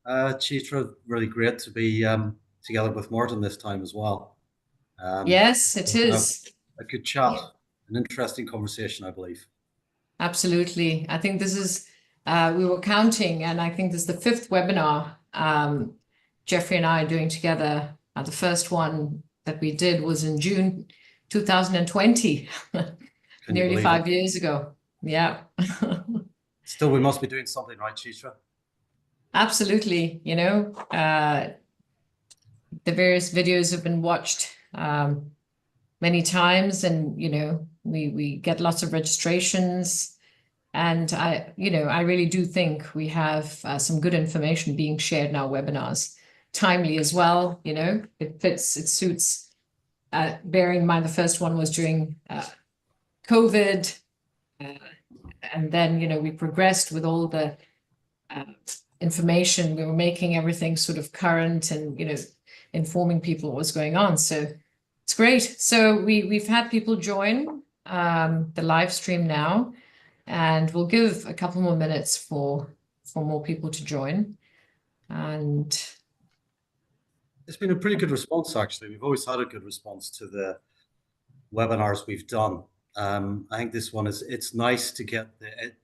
Chitra, really great to be together with Martin this time as well. Yes, it A, is. a good chat, an interesting conversation, I believe. Absolutely. I think this is, we were counting, and I think this is the fifth webinar Geoffrey and I are doing together. The first one that we did was in June 2020, Can you nearly believe it? 5 years ago. Yeah. Still, we must be doing something right, Chitra. Absolutely. The various videos have been watched many times, and we get lots of registrations, and I really do think we have some good information being shared in our webinars, timely as well. It suits. Bearing in mind the first one was during COVID, and then we progressed with all the information. We were making everything sort of current, and informing people what was going on. So it's great. So we've had people join the live stream now, and we'll give a couple more minutes for more people to join. And it's been a pretty good response, actually. We've always had a good response to the webinars we've done. I think this one it's nice to get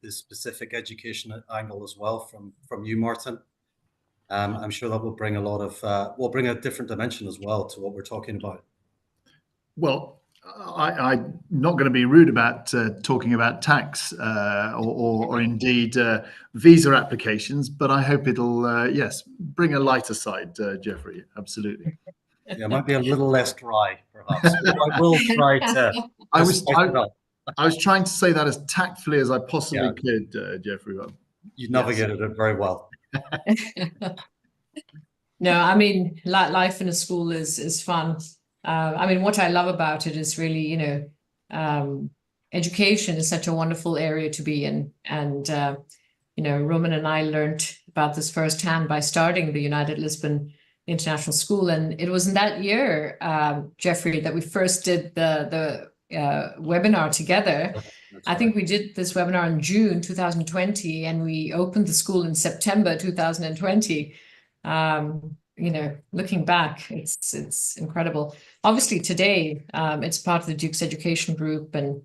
the specific education angle as well from you, Martin. I'm sure that will bring will bring a different dimension as well to what we're talking about. Well, I'm not going to be rude about talking about tax or indeed visa applications, but I hope it'll, yes, bring a lighter side, Geoffrey. Absolutely. Yeah, it might be a little less dry, perhaps. I will try to. I was trying to say that as tactfully as I possibly could, Geoffrey. You navigated it very well. No, I mean, life in a school is fun. I mean, what I love about it is really, education is such a wonderful area to be in. And, Roman and I learned about this firsthand by starting the United Lisbon International School. And it was in that year, Geoffrey, that we first did the webinar together. That's I think we did this webinar in June 2020, and we opened the school in September 2020. Looking back, it's incredible. Obviously today, it's part of the Duke's Education Group, and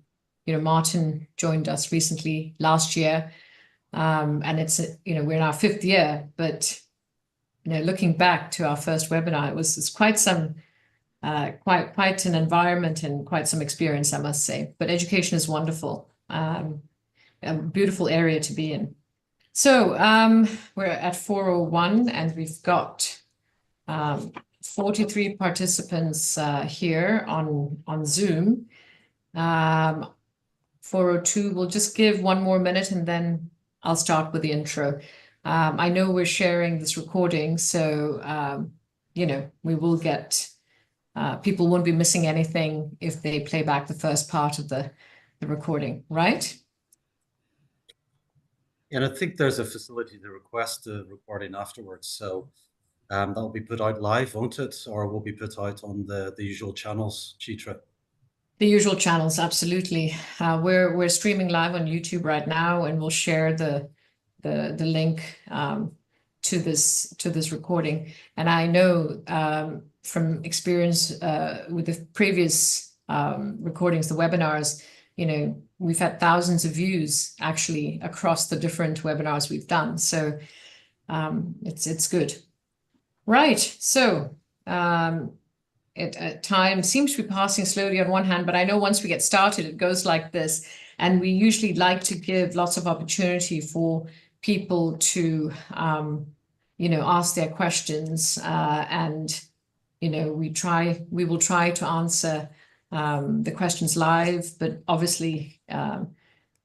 Martin joined us recently last year, and it's we're in our fifth year. But looking back to our first webinar, it's quite some quite an environment and quite some experience, I must say. But education is wonderful, a beautiful area to be in. So we're at 4:01, and we've got 43 participants here on Zoom. 4:02, we'll just give one more minute, and then I'll start with the intro. I know we're sharing this recording, so we will get people won't be missing anything if they play back the first part of the recording, right? And I think there's a facility to request the recording afterwards. So that'll be put out live, won't it? Or will be put out on the usual channels, Chitra? The usual channels, absolutely. We're streaming live on YouTube right now, and we'll share the link to this recording. And I know from experience with the previous recordings, the webinars, we've had thousands of views actually across the different webinars we've done. So it's good. Right. So time seems to be passing slowly on one hand, but I know once we get started, it goes like this. And we usually like to give lots of opportunity for people to, ask their questions. And, we will try to answer the questions live, but obviously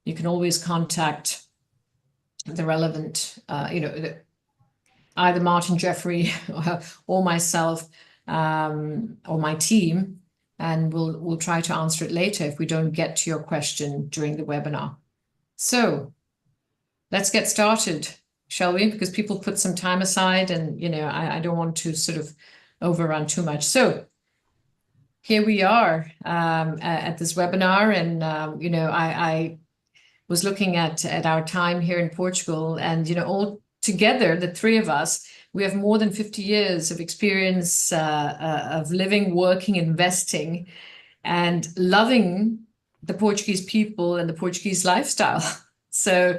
you can always contact the relevant, either Martin, Geoffrey, or myself, or my team, and we'll try to answer it later if we don't get to your question during the webinar. So let's get started, shall we? Because people put some time aside, and I don't want to sort of overrun too much. So here we are at this webinar, and I was looking at our time here in Portugal, and all together, the three of us, we have more than 50 years of experience of living, working, investing, and loving the Portuguese people and the Portuguese lifestyle. So,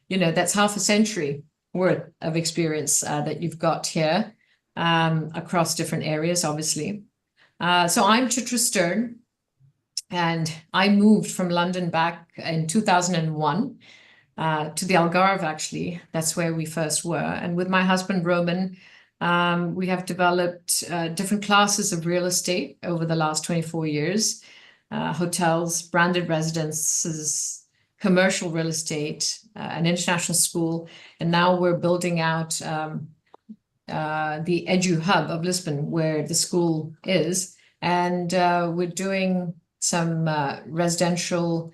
you know, that's half a century worth of experience that you've got here across different areas, obviously. So I'm Chitra Stern, and I moved from London back in 2001 to the Algarve, actually. That's where we first were. And with my husband, Roman, we have developed different classes of real estate over the last 24 years, hotels, branded residences, commercial real estate, an international school. And now we're building out the Edu Hub of Lisbon, where the school is. And we're doing some residential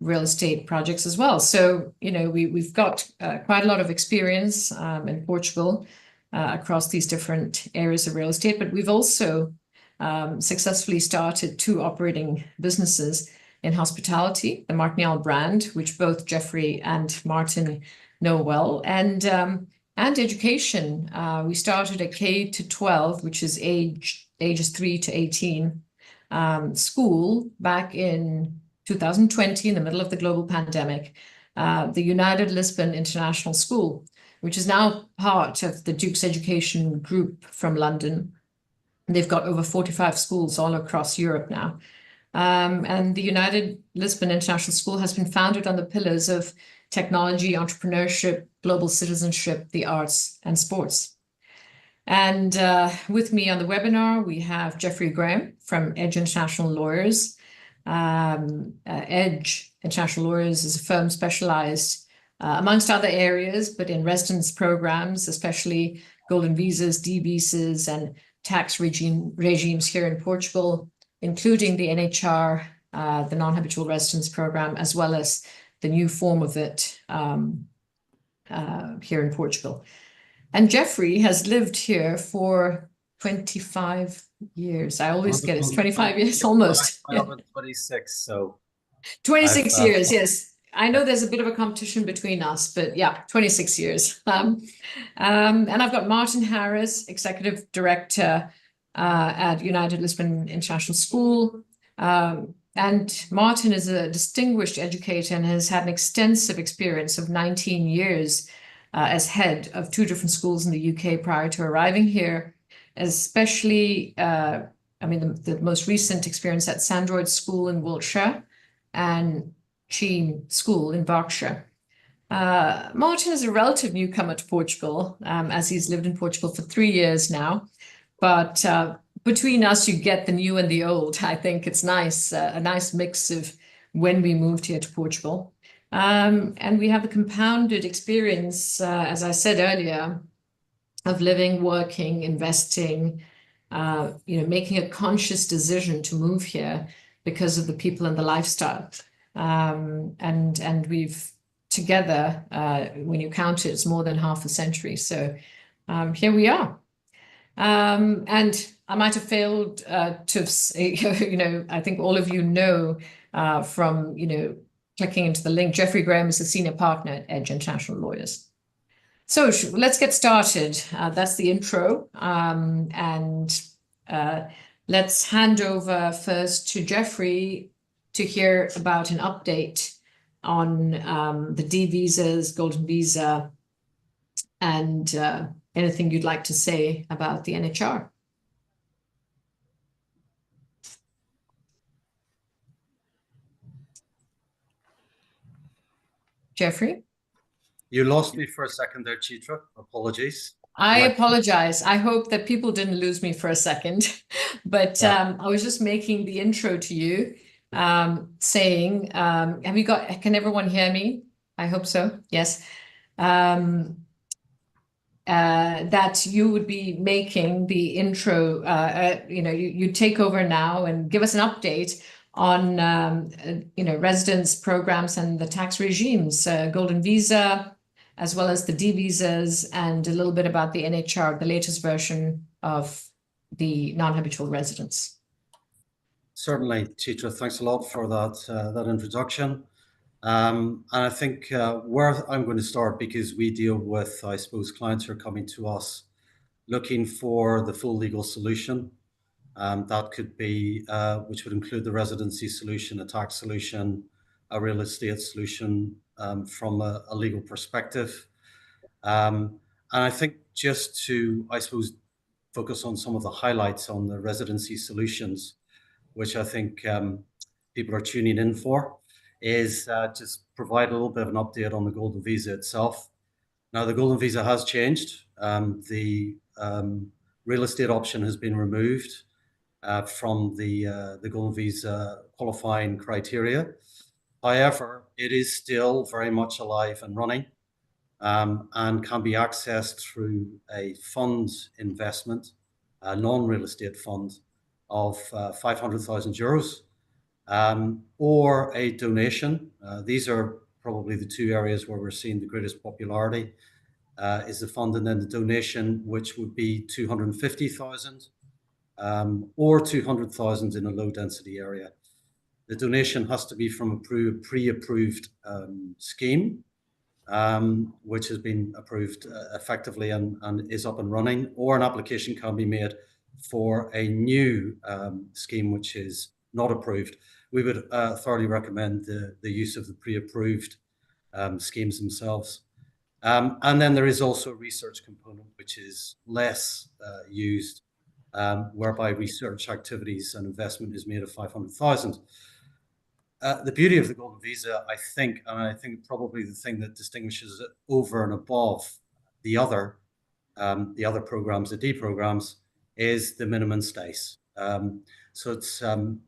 real estate projects as well. So, you know, we've got quite a lot of experience in Portugal across these different areas of real estate, but we've also successfully started 2 operating businesses in hospitality, the Martinhal brand, which both Geoffrey and Martin know well, and education. We started a K-12, which is ages 3 to 18 school back in 2020, in the middle of the global pandemic, the United Lisbon International School, which is now part of the Duke's Education Group from London. They've got over 45 schools all across Europe now. And the United Lisbon International School has been founded on the pillars of technology, entrepreneurship, global citizenship, the arts, and sports. And with me on the webinar, we have Geoffrey Graham from Edge International Lawyers. Edge International Lawyers is a firm specialized, amongst other areas, but in residence programs, especially golden visas, D visas, and tax regimes here in Portugal, including the NHR, the non-habitual residence program, as well as the new form of it here in Portugal. And Geoffrey has lived here for 25 years. I always get it's 25 years, almost. I'm 26, so 26 years, yes. I know there's a bit of a competition between us, but yeah, 26 years. And I've got Martin Harris, Executive Director at United Lisbon International School. And Martin is a distinguished educator and has had an extensive experience of 19 years as head of 2 different schools in the UK prior to arriving here, especially, the most recent experience at Sandroyd School in Wiltshire and Cheam School in Berkshire. Martin is a relative newcomer to Portugal, as he's lived in Portugal for 3 years now. But between us, you get the new and the old. I think it's nice, a nice mix of when we moved here to Portugal. And we have a compounded experience, as I said earlier, of living, working, investing, making a conscious decision to move here because of the people and the lifestyle. And we've together, when you count it, it's more than half a century. So here we are. And I might have failed to say, I think all of you know from, clicking into the link, Geoffrey Graham is a senior partner at Edge International Lawyers. So let's get started. That's the intro. And let's hand over first to Geoffrey to hear about an update on the D visas, golden visa, and anything you'd like to say about the NHR. Geoffrey? You lost me for a second there, Chitra. Apologies. I apologize. I hope that people didn't lose me for a second, but I was just making the intro to you, saying, can everyone hear me? I hope so. Yes. That you would be making the intro, you take over now and give us an update on, residence programs and the tax regimes, golden visa, as well as the D visas, and a little bit about the NHR, the latest version of the non-habitual residence. Certainly, Chitra, thanks a lot for that introduction. And I think where I'm going to start, because we deal with, I suppose, clients who are coming to us looking for the full legal solution. That could be, which would include the residency solution, a tax solution, a real estate solution from a legal perspective. And I think just to, I suppose, focus on some of the highlights on the residency solutions, which I think people are tuning in for, is just provide a little bit of an update on the Golden Visa itself. Now, the Golden Visa has changed. The real estate option has been removed from the Golden Visa qualifying criteria. However, it is still very much alive and running, and can be accessed through a fund investment, a non-real estate fund of 500,000 euros, or a donation. These are probably the two areas where we're seeing the greatest popularity, is the fund, and then the donation, which would be 250,000, or 200,000 in a low density area. The donation has to be from a pre-approved scheme, which has been approved effectively and is up and running, or an application can be made for a new scheme which is not approved. We would thoroughly recommend the use of the pre-approved schemes themselves. And then there is also a research component which is less used, whereby research activities and investment is made of 500,000. The beauty of the Golden Visa, I think, and I think probably the thing that distinguishes it over and above the other programs, the D programs, is the minimum stays. So it's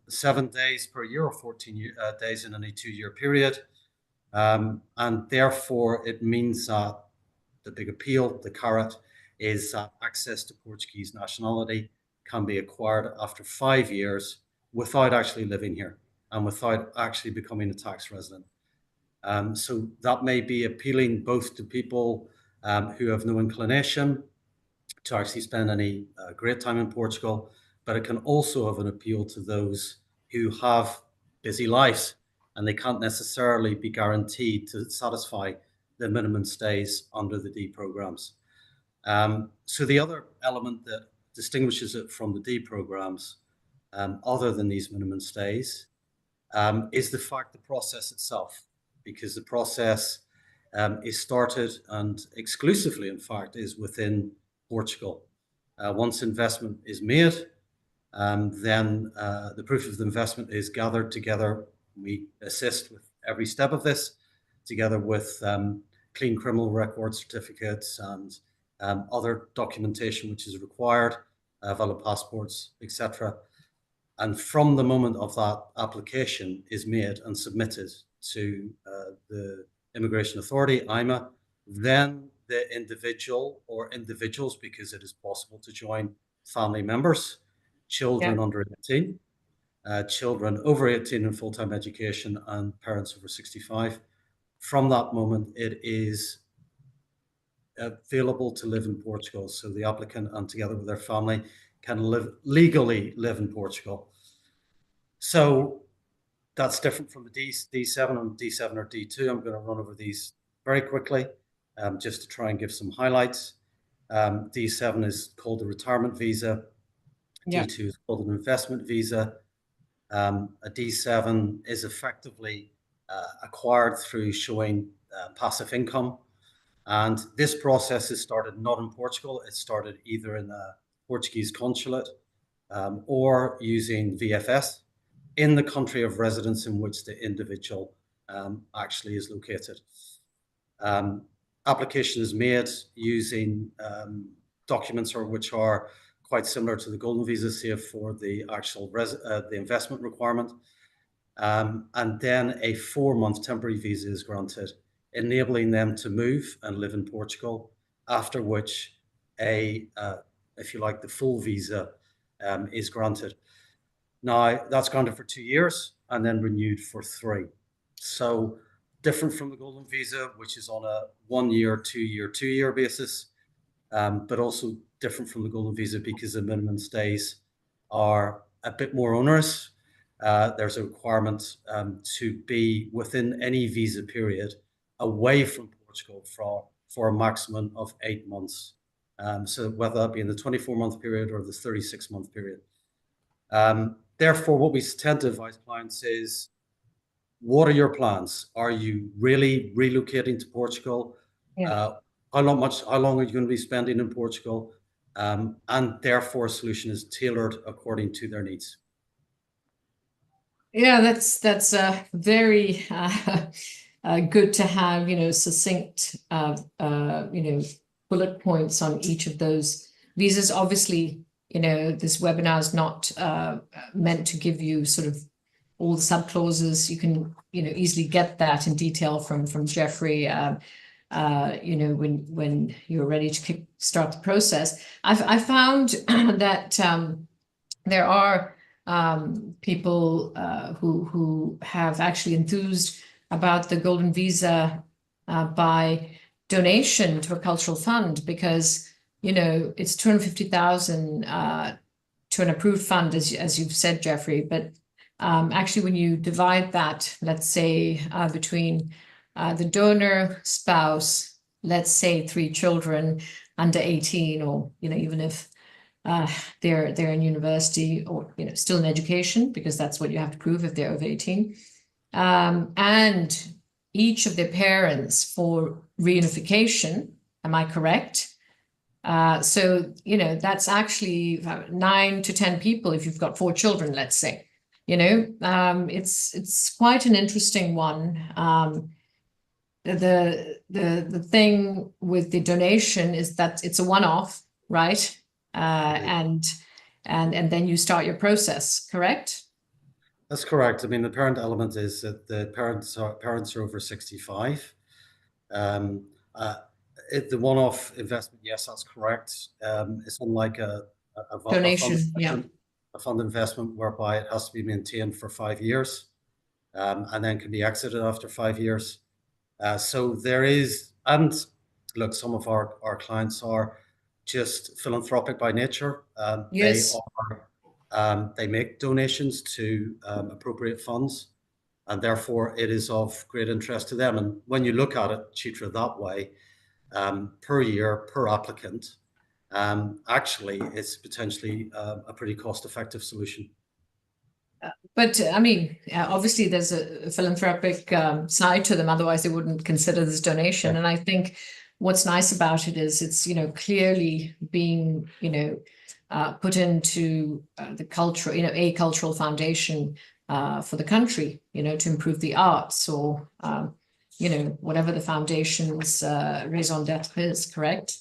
7 days per year, or 14 days in any 2-year period. And therefore, it means that the big appeal, the carrot, is that access to Portuguese nationality can be acquired after 5 years without actually living here and without actually becoming a tax resident. So that may be appealing both to people who have no inclination to actually spend any great time in Portugal, but it can also have an appeal to those who have busy lives and they can't necessarily be guaranteed to satisfy the minimum stays under the D programs. So the other element that distinguishes it from the D programs, other than these minimum stays, is the fact the process itself, because the process is started and exclusively, in fact, is within Portugal. Once investment is made, then the proof of the investment is gathered together. We assist with every step of this, together with clean criminal record certificates and other documentation which is required, valid passports, etc. And from the moment of that application is made and submitted to the Immigration Authority, IMA, then the individual or individuals, because it is possible to join family members, children under 18, children over 18 in full-time education, and parents over 65. From that moment, it is available to live in Portugal. So the applicant, and together with their family, can legally live in Portugal. So that's different from the D7 and D7 or D2. I'm going to run over these very quickly, just to try and give some highlights. D7 is called the retirement visa. D2 is called an investment visa. A D7 is effectively acquired through showing passive income. And this process is started not in Portugal. It started either in a Portuguese consulate or using VFS in the country of residence in which the individual actually is located. Application is made using documents which are quite similar to the Golden Visa, save for the actual the investment requirement. And then a 4-month temporary visa is granted, enabling them to move and live in Portugal, after which if you like, the full visa is granted. Now, that's granted for 2 years and then renewed for 3. So different from the Golden Visa, which is on a 1-year, 2-year, 2-year basis, but also different from the Golden Visa because the minimum stays are a bit more onerous. there's a requirement to be within any visa period away from Portugal for a maximum of 8 months. So whether that be in the 24-month period or the 36-month period. Therefore, what we tend to advise clients is, what are your plans? Are you really relocating to Portugal? Yeah. How long are you going to be spending in Portugal? And therefore, a solution is tailored according to their needs. Yeah, that's very good to have, succinct, bullet points on each of those visas. Obviously, this webinar is not meant to give you sort of all the subclauses. You can, easily get that in detail from Geoffrey, when you're ready to start the process. I found that there are people who have actually enthused about the golden visa by donation to a cultural fund, because it's 250,000 to an approved fund, as you've said, Geoffrey. But actually, when you divide that, let's say between the donor, spouse, let's say 3 children under 18, or even if they're in university, or still in education, because that's what you have to prove if they're over 18, and each of their parents for reunification. Am I correct? So that's actually 9 to 10 people if you've got 4 children, let's say. It's quite an interesting one. The thing with the donation is that it's a one-off, right? And then you start your process, correct? That's correct. I mean, the parent element is that the parents are over 65. The one-off investment, yes, that's correct. It's unlike a donation, a fund investment whereby it has to be maintained for 5 years, and then can be exited after 5 years. So there is, and look, some of our clients are just philanthropic by nature. Yes. They make donations to appropriate funds, and therefore it is of great interest to them. And when you look at it, Chitra, that way, per year, per applicant, actually it's potentially a pretty cost-effective solution. But I mean, obviously there's a philanthropic side to them, otherwise they wouldn't consider this donation. And I think what's nice about it is it's, clearly being, put into the culture, a cultural foundation for the country, to improve the arts, or, whatever the foundation's raison d'etre is, correct?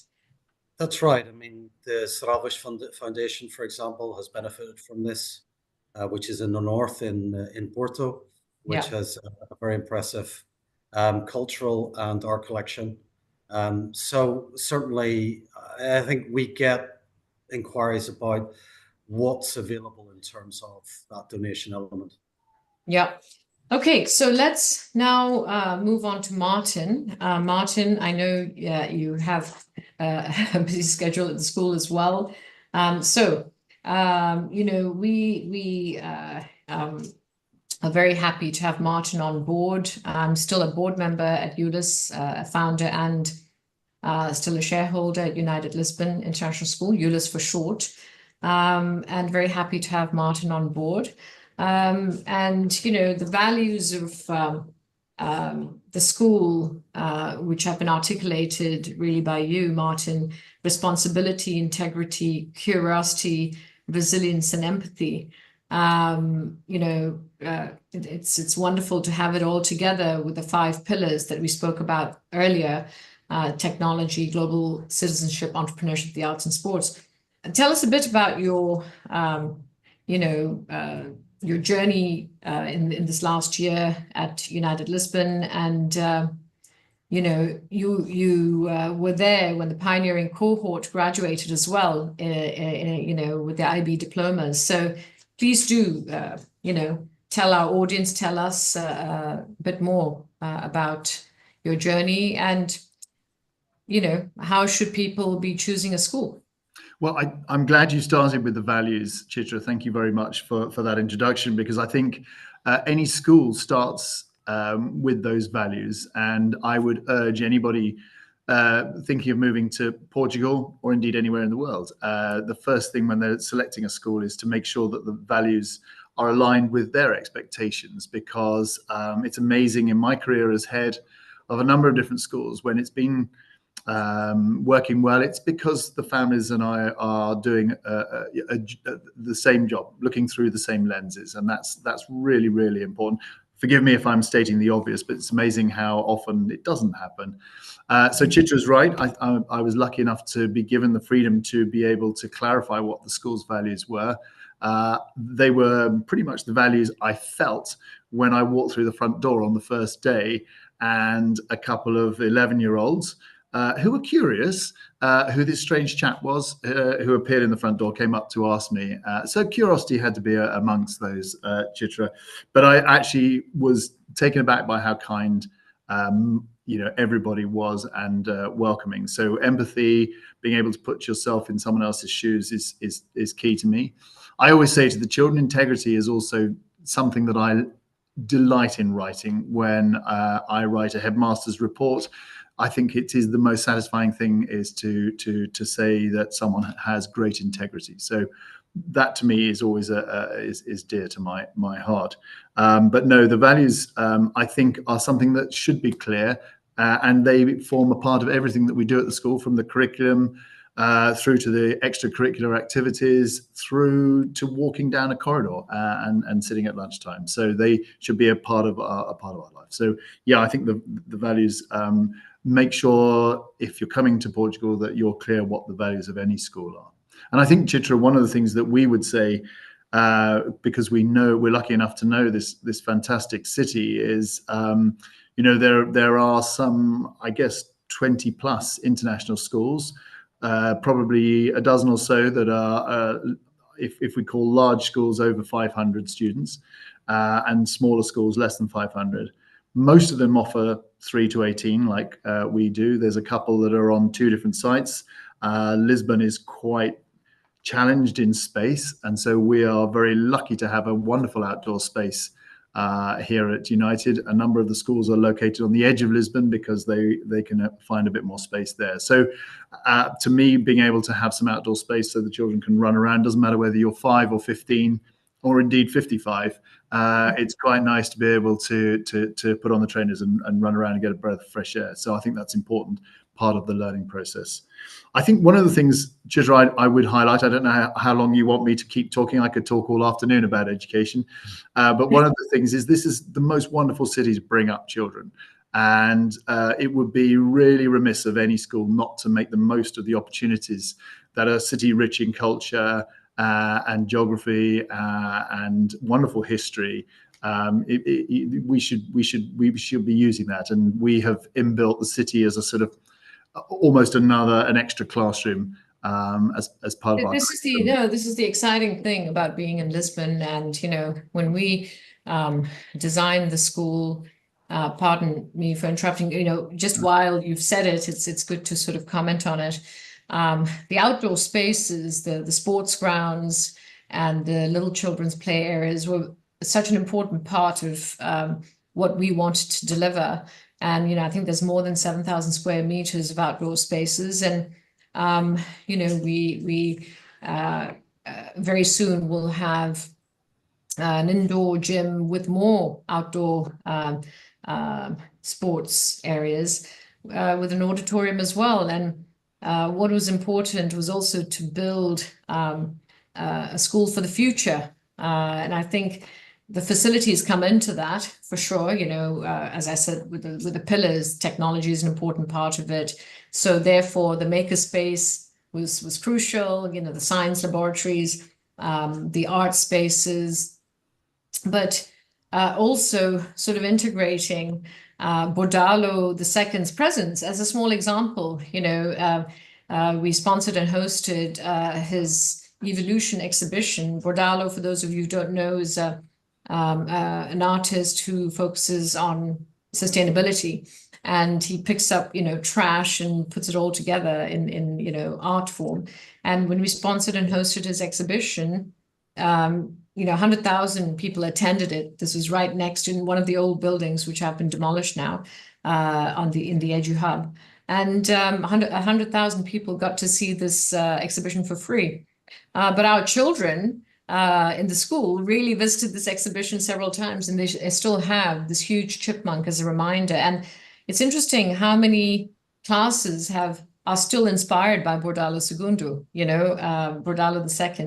That's right. I mean, the Saravish Foundation, for example, has benefited from this, which is in the north in Porto, which has a very impressive cultural and art collection. So certainly, I think we get inquiries about what's available in terms of that donation element. Yeah. Okay, so let's now move on to Martin. Martin, I know you have a busy schedule at the school as well. We are very happy to have Martin on board. I'm still a board member at ULIS, a founder, and still a shareholder at United Lisbon International School, ULIS for short, and very happy to have Martin on board. The values of the school, which have been articulated really by you, Martin: responsibility, integrity, curiosity, resilience, and empathy. It's wonderful to have it all together with the 5 pillars that we spoke about earlier: technology, global citizenship, entrepreneurship, the arts, and sports. Tell us a bit about your journey in this last year at United Lisbon, and you were there when the pioneering cohort graduated as well, with the IB diplomas. So please do tell our audience, tell us a bit more about your journey, and how should people be choosing a school? Well, I'm glad you started with the values, Chitra. Thank you very much for that introduction, because I think any school starts with those values. And I would urge anybody thinking of moving to Portugal, or indeed anywhere in the world, the first thing when they're selecting a school is to make sure that the values are aligned with their expectations, because it's amazing in my career as head of a number of different schools, when it's been working well, it's because the families and I are doing the same job, looking through the same lenses, and that's really, really important. Forgive me if I'm stating the obvious, but it's amazing how often it doesn't happen. So Chitra's right. I was lucky enough to be given the freedom to be able to clarify what the school's values were. They were pretty much the values I felt when I walked through the front door on the first day, and a couple of 11-year-olds who were curious who this strange chap was who appeared in the front door, came up to ask me. So curiosity had to be amongst those, Chitra. But I actually was taken aback by how kind everybody was, and welcoming. So empathy, being able to put yourself in someone else's shoes is key to me. I always say to the children, integrity is also something that I delight in writing. When I write a headmaster's report, I think it is the most satisfying thing is to say that someone has great integrity. So that to me is always is dear to my heart. But no, the values I think are something that should be clear, and they form a part of everything that we do at the school, from the curriculum through to the extracurricular activities, through to walking down a corridor and sitting at lunchtime. So they should be a part of our life. So yeah, I think the values. Make sure if you're coming to Portugal that you're clear what the values of any school are. And I think, Chitra, one of the things that we would say, because we're lucky enough to know this fantastic city, is there are some, I guess, 20 plus international schools, probably a dozen or so that are if we call large schools over 500 students, and smaller schools less than 500. Most of them offer 3 to 18 like we do. There's a couple that are on 2 different sites. Lisbon is quite challenged in space, and so we are very lucky to have a wonderful outdoor space here at United. A number of the schools are located on the edge of Lisbon because they can find a bit more space there. So to me, being able to have some outdoor space so the children can run around, doesn't matter whether you're 5 or 15 or indeed 55, it's quite nice to be able to put on the trainers and run around and get a breath of fresh air. So I think that's important part of the learning process. I think one of the things, Chitra, I would highlight, I don't know how long you want me to keep talking. I could talk all afternoon about education. But one of the things is this is the most wonderful city to bring up children. And it would be really remiss of any school not to make the most of the opportunities that are city rich in culture, and geography, and wonderful history. We should be using that, and we have inbuilt the city as a sort of almost an extra classroom as part of our. This is the exciting thing about being in Lisbon, and when we designed the school. Pardon me for interrupting. Just while you've said it, it's good to sort of comment on it. The outdoor spaces, the sports grounds, and the little children's play areas were such an important part of what we wanted to deliver. And I think there's more than 7,000 square meters of outdoor spaces, and we very soon will have an indoor gym with more outdoor sports areas, with an auditorium as well. And what was important was also to build a school for the future. And I think the facilities come into that for sure. As I said, with the pillars, technology is an important part of it. So therefore, the makerspace was crucial. The science laboratories, the art spaces, but also sort of integrating Bordalo II's presence as a small example. We sponsored and hosted his Evolution exhibition. Bordalo, for those of you who don't know, is an artist who focuses on sustainability. and he picks up, trash and puts it all together in art form. And when we sponsored and hosted his exhibition, 100,000 people attended it. This was right next in one of the old buildings, which have been demolished now, in the Edu Hub. And 100,000 people got to see this exhibition for free. But our children in the school really visited this exhibition several times, and they still have this huge chipmunk as a reminder. And it's interesting how many classes are still inspired by Bordalo Segundo, Bordalo II.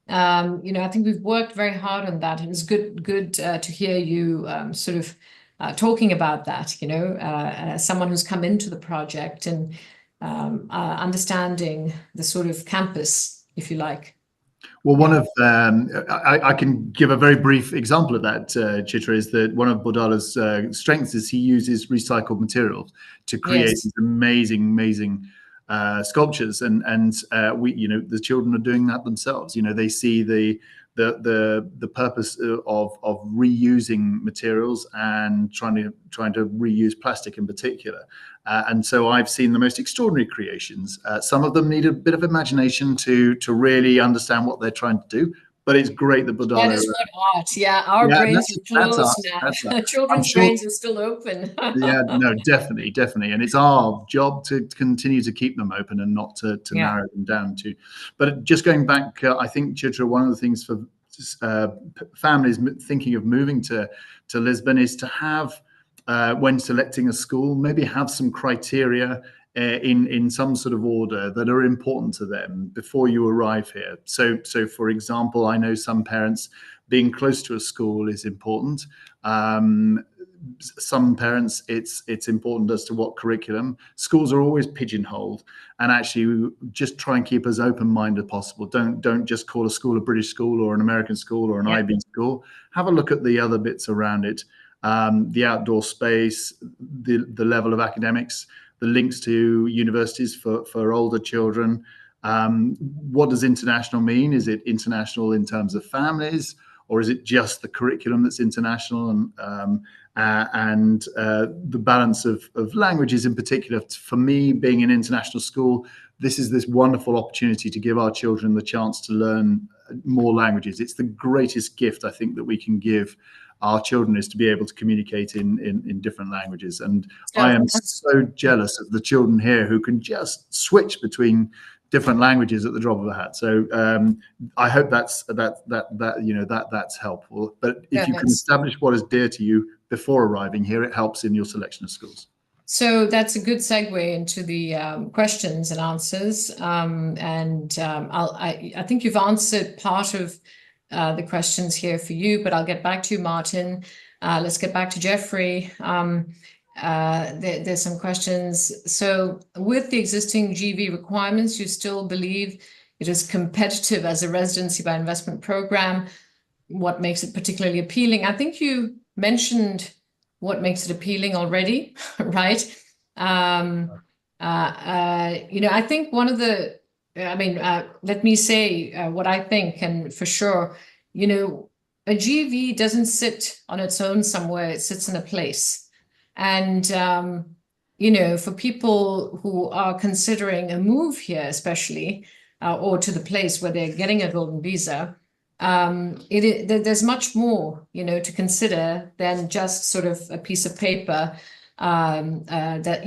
And I think we've worked very hard on that. And it's good to hear you sort of talking about that, as someone who's come into the project and understanding the sort of campus, if you like. Well, one of I can give a very brief example of that, Chitra, is that one of Bordalo's strengths is he uses recycled materials to create these amazing sculptures, and we, the children are doing that themselves. They see the purpose of reusing materials and trying to reuse plastic in particular. And so I've seen the most extraordinary creations. Some of them need a bit of imagination to really understand what they're trying to do. But it's great that Bordalo... That is what art, our brains are closed now. Children's brains are still open. Yeah, no, definitely. And it's our job to continue to keep them open and not to narrow them down to. But just going back, I think, Chitra, one of the things for families thinking of moving to Lisbon is to have, when selecting a school, maybe have some criteria in some sort of order that are important to them before you arrive here. So for example, I know some parents being close to a school is important. Some parents, it's important as to what curriculum. Schools are always pigeonholed, and actually just try and keep as open-minded as possible. Don't just call a school a British school or an American school or an IB school. Have a look at the other bits around it, the outdoor space, the level of academics, the links to universities for older children. What does international mean? Is it international in terms of families, or is it just the curriculum that's international? And the balance of languages in particular. For me, being an international school, this is this wonderful opportunity to give our children the chance to learn more languages. It's the greatest gift I think that we can give our children, is to be able to communicate in different languages. And I am so jealous of the children here who can just switch between different languages at the drop of a hat. So I hope that's helpful. But if you can establish what is dear to you before arriving here, it helps in your selection of schools. So that's a good segue into the questions and answers. I think you've answered part of the questions here for you, but I'll get back to you, Martin. Let's get back to Geoffrey. There's some questions. So with the existing GV requirements, you still believe it is competitive as a residency by investment program? What makes it particularly appealing? I think you mentioned what makes it appealing already, right? I think one of the, let me say what I think, and for sure, a GV doesn't sit on its own somewhere, it sits in a place. And, for people who are considering a move here, especially, or to the place where they're getting a golden visa, there's much more, to consider than just sort of a piece of paper that,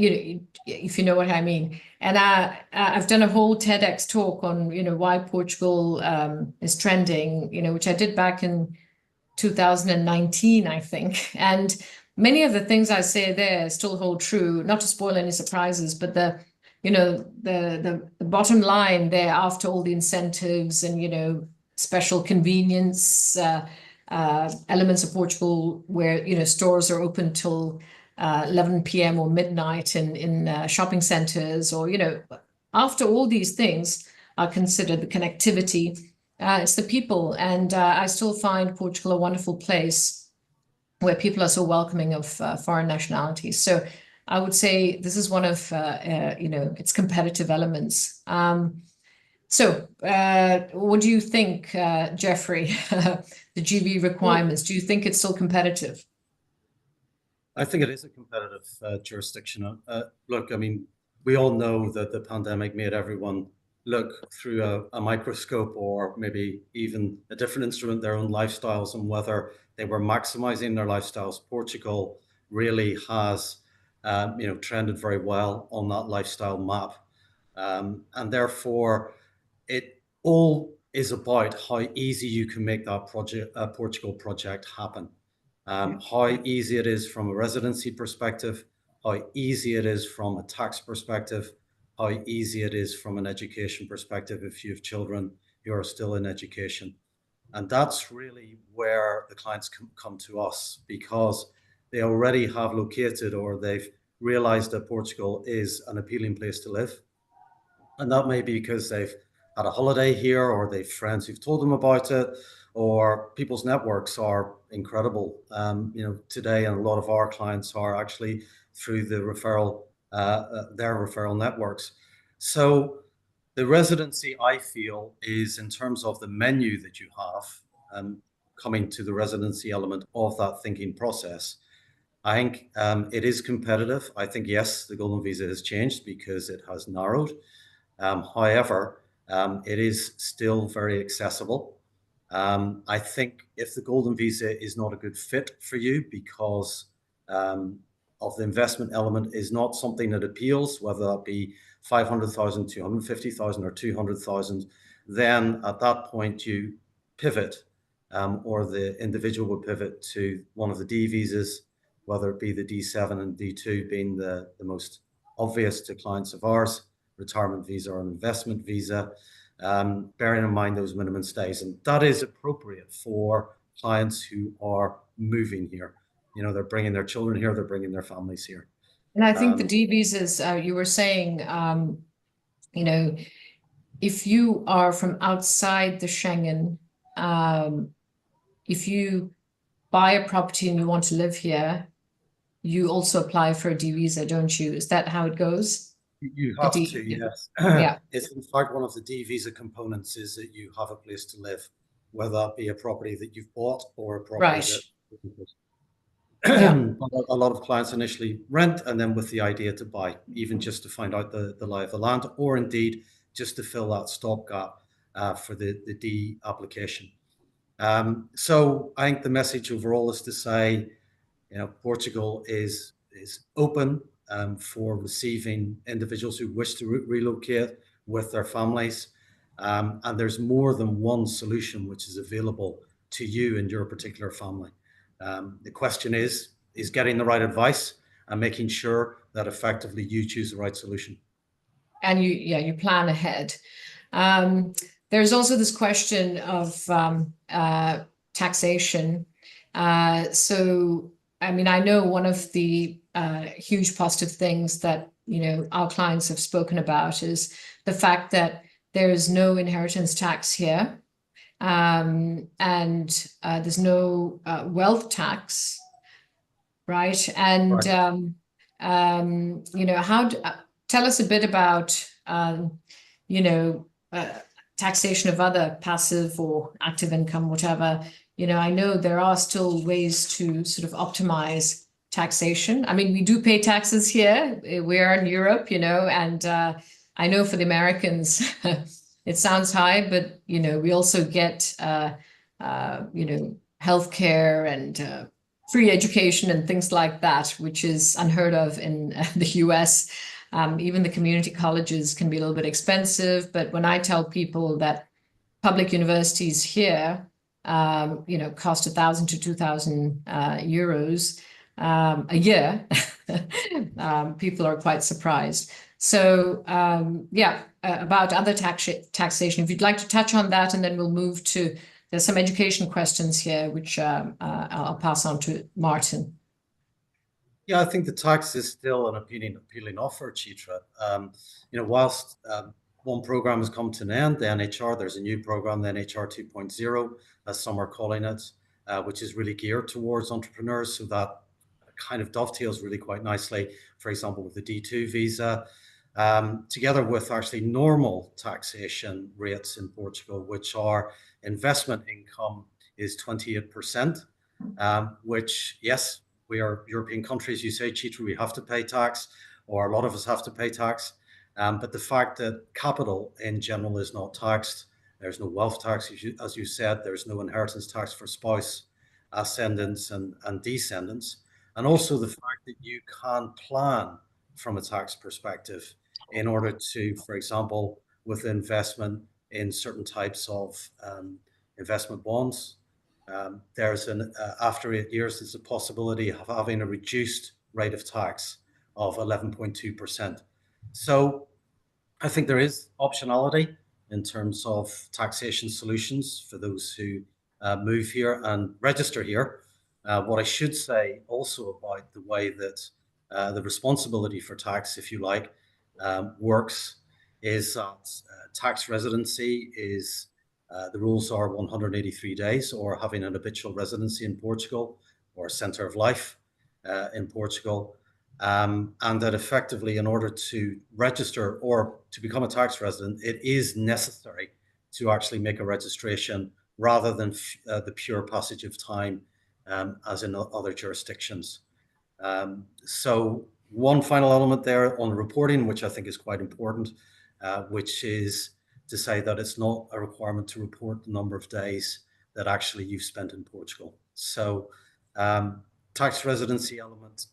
if you know what I mean. And I've done a whole TEDx talk on, why Portugal is trending, which I did back in 2019, I think. And many of the things I say there still hold true, not to spoil any surprises, but the bottom line there, after all the incentives and, special convenience elements of Portugal where, stores are open till 11 p.m. or midnight in shopping centers, or, after all these things are considered, the connectivity, it's the people. And I still find Portugal a wonderful place where people are so welcoming of foreign nationalities. So I would say this is one of, its competitive elements. So what do you think, Geoffrey, the GV requirements? Do you think it's still competitive? I think it is a competitive jurisdiction. Look, I mean, we all know that the pandemic made everyone look through a microscope or maybe even a different instrument, their own lifestyles, and whether they were maximizing their lifestyles. Portugal really has, trended very well on that lifestyle map. And therefore, it all is about how easy you can make that Portugal project happen. How easy it is from a residency perspective, how easy it is from a tax perspective, how easy it is from an education perspective if you have children who are still in education. And that's really where the clients come to us, because they already have located or they've realized that Portugal is an appealing place to live. And that may be because they've had a holiday here, or they've friends who've told them about it, or people's networks are incredible. Today, and a lot of our clients are actually through the their referral networks. So the residency, I feel, is in terms of the menu that you have, coming to the residency element of that thinking process. I think it is competitive. I think, yes, the Golden Visa has changed because it has narrowed. However, it is still very accessible. I think if the Golden Visa is not a good fit for you because of the investment element is not something that appeals, whether that be 500,000, 250,000 or 200,000, then at that point you pivot, or the individual would pivot to one of the D visas, whether it be the D7 and D2 being the most obvious to clients of ours, retirement visa or an investment visa, bearing in mind those minimum stays. And that is appropriate for clients who are moving here. They're bringing their children here, they're bringing their families here. And I think the D visas, you were saying, if you are from outside the Schengen, if you buy a property and you want to live here, you also apply for a D visa, don't you? Is that how it goes? You have to, yes. Yeah. It's in fact one of the D visa components is that you have a place to live, whether that be a property that you've bought or a property that a lot of clients initially rent and then with the idea to buy, even just to find out the lie of the land, or indeed just to fill that stopgap for the D application. So I think the message overall is to say, Portugal is open for receiving individuals who wish to relocate with their families. And there's more than one solution which is available to you and your particular family. The question is getting the right advice and making sure that effectively you choose the right solution. And you plan ahead. There's also this question of taxation. So, I mean, I know one of the huge positive things that, our clients have spoken about is the fact that there is no inheritance tax here. And there's no wealth tax, right? And, tell us a bit about, taxation of other passive or active income, whatever. I know there are still ways to sort of optimize taxation. I mean, we do pay taxes here. We are in Europe, and I know for the Americans, it sounds high, but, we also get, healthcare and free education and things like that, which is unheard of in the US. Even the community colleges can be a little bit expensive. But when I tell people that public universities here, cost 1,000 to 2,000 euros a year, people are quite surprised. So, about other taxation, if you'd like to touch on that, and then we'll move to, there's some education questions here, which I'll pass on to Martin. Yeah, I think the tax is still an appealing offer, Chitra. Whilst one program has come to an end, the NHR, there's a new program, the NHR 2.0, as some are calling it, which is really geared towards entrepreneurs. So that kind of dovetails really quite nicely, for example, with the D2 visa, together with actually normal taxation rates in Portugal, which are investment income is 28%, which, yes, we are European countries, you say, Chitra, we have to pay tax, or a lot of us have to pay tax. But the fact that capital in general is not taxed, there's no wealth tax, as you said, there's no inheritance tax for spouse, ascendants, and descendants. And also the fact that you can plan from a tax perspective in order to, for example, with investment in certain types of investment bonds, there's after 8 years, there's a possibility of having a reduced rate of tax of 11.2%. So I think there is optionality in terms of taxation solutions for those who move here and register here. What I should say also about the way that the responsibility for tax, if you like, works is that tax residency is the rules are 183 days, or having an habitual residency in Portugal or a centre of life in Portugal. And that effectively, in order to register or to become a tax resident, it is necessary to actually make a registration rather than the pure passage of time as in other jurisdictions. So one final element there on reporting, which I think is quite important, which is to say that it's not a requirement to report the number of days that actually you've spent in Portugal. So tax residency element,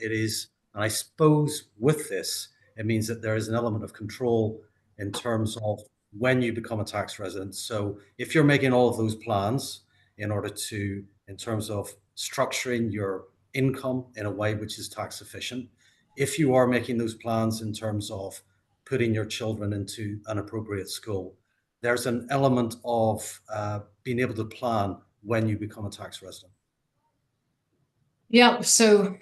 it is, and I suppose with this, it means that there is an element of control in terms of when you become a tax resident. So if you're making all of those plans in order to, in terms of structuring your income in a way which is tax efficient, if you are making those plans in terms of putting your children into an appropriate school, there's an element of being able to plan when you become a tax resident. Yeah, so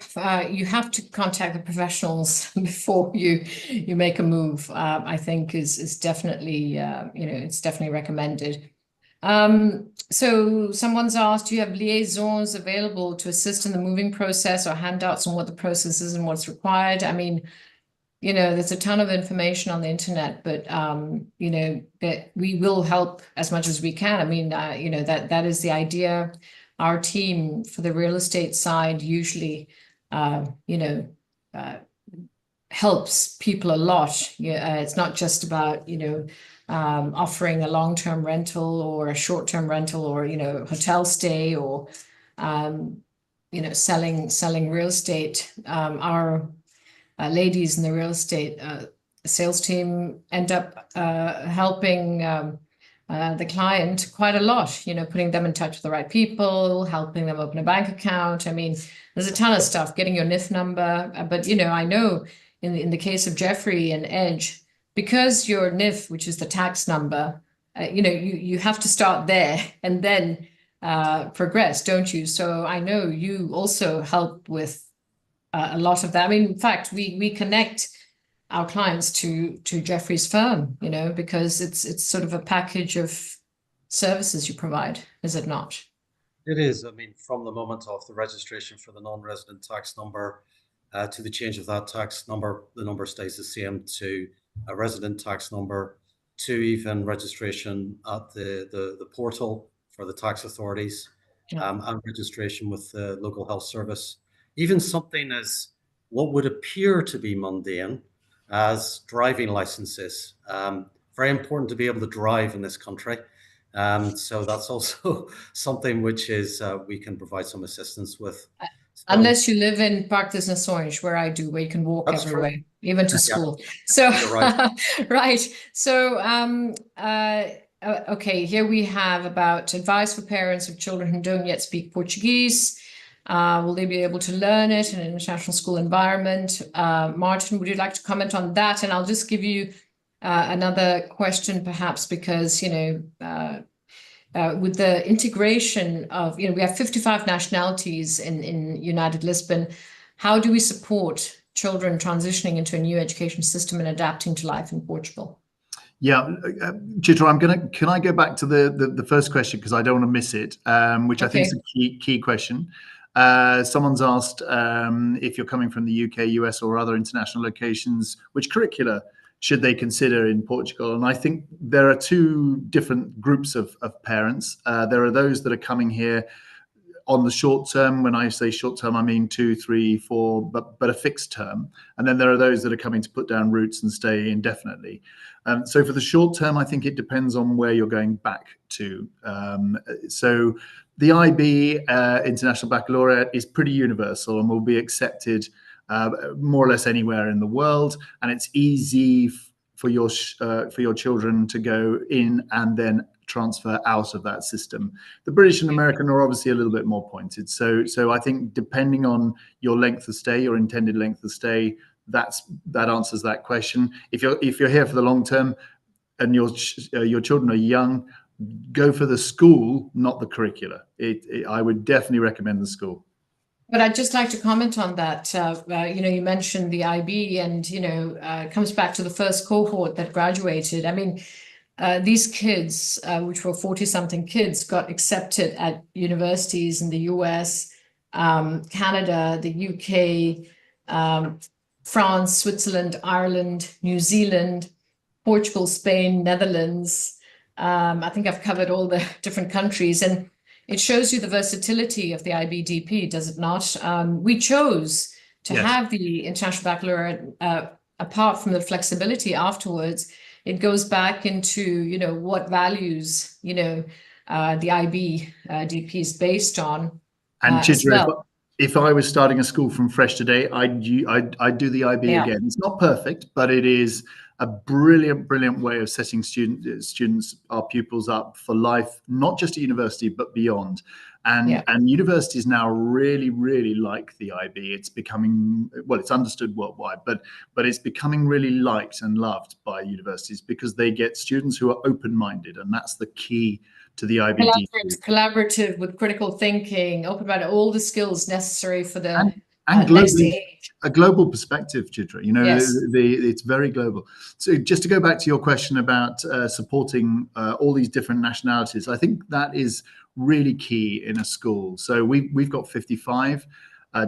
you have to contact the professionals before you make a move. I think is definitely it's definitely recommended. So someone's asked, do you have liaisons available to assist in the moving process, or handouts on what the process is and what's required? I mean, there's a ton of information on the internet, but that we will help as much as we can. I mean, that is the idea. Our team for the real estate side usually, helps people a lot. It's not just about, offering a long-term rental or a short-term rental or, hotel stay or, selling real estate. Our ladies in the real estate sales team end up helping the client quite a lot, putting them in touch with the right people, helping them open a bank account. I mean, there's a ton of stuff, getting your NIF number. But, I know in the case of Geoffrey and Edge, because your NIF, which is the tax number, you have to start there and then progress, don't you? So I know you also help with a lot of that. I mean, in fact, we connect our clients to Geoffrey's firm, because it's sort of a package of services you provide, is it not? It is. I mean, from the moment of the registration for the non-resident tax number to the change of that tax number, the number stays the same, to a resident tax number, to even registration at the portal for the tax authorities, and registration with the local health service. Even something as what would appear to be mundane as driving licenses. Very important to be able to drive in this country. So that's also something which is we can provide some assistance with. So, unless you live in Park des Nações, where I do, where you can walk everywhere, true. Even to school. Yeah. So right. Right. So okay, here we have about advice for parents of children who don't yet speak Portuguese. Will they be able to learn it in an international school environment? Martin, would you like to comment on that? And I'll just give you another question, perhaps, because, with the integration of, we have 55 nationalities in United Lisbon. How do we support children transitioning into a new education system and adapting to life in Portugal? Yeah, Chitra, can I go back to the first question, because I don't want to miss it, which I think is a key question. Someone's asked if you're coming from the UK, US, or other international locations, which curricula should they consider in Portugal? And I think there are two different groups of parents. There are those that are coming here on the short term. When I say short term, I mean 2, 3, 4, but a fixed term. And then there are those that are coming to put down roots and stay indefinitely. So for the short term, I think it depends on where you're going back to. So the IB, International Baccalaureate, is pretty universal and will be accepted more or less anywhere in the world, and it's easy for your children to go in and then transfer out of that system. The British and American are obviously a little bit more pointed. So I think depending on your length of stay, your intended length of stay, that answers that question. If you're here for the long term and your children are young, go for the school, not the curricula. I would definitely recommend the school. But I'd just like to comment on that. You mentioned the IB, and it comes back to the first cohort that graduated. I mean, these kids, which were 40-something kids, got accepted at universities in the US, Canada, the UK, France, Switzerland, Ireland, New Zealand, Portugal, Spain, Netherlands. I think I've covered all the different countries, and it shows you the versatility of the IBDP, does it not? We chose to have the International Baccalaureate apart from the flexibility afterwards. It goes back into, what values, the IBDP is based on. And Chitra, if I was starting a school from fresh today, I'd do the IB again. It's not perfect, but it is a brilliant way of setting our pupils up for life, not just at university, but beyond. And universities now really like the IB. It's becoming, well, it's understood worldwide, but it's becoming really liked and loved by universities because they get students who are open-minded, and that's the key to the IBD. Collaborative with critical thinking, open-minded, all the skills necessary for the and globally, a global perspective, Chitra. It's very global. So just to go back to your question about supporting all these different nationalities, I think that is really key in a school. So we've got 55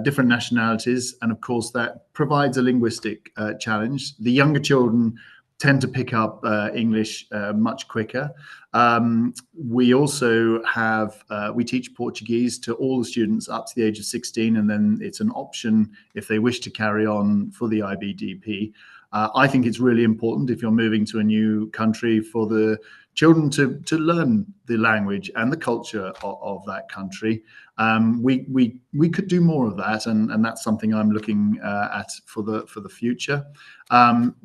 different nationalities, and of course that provides a linguistic challenge. The younger children tend to pick up English much quicker. We also have, we teach Portuguese to all the students up to the age of 16, and then it's an option if they wish to carry on for the IBDP. I think it's really important if you're moving to a new country for the children to learn the language and the culture of that country. We could do more of that, and that's something I'm looking at for the future.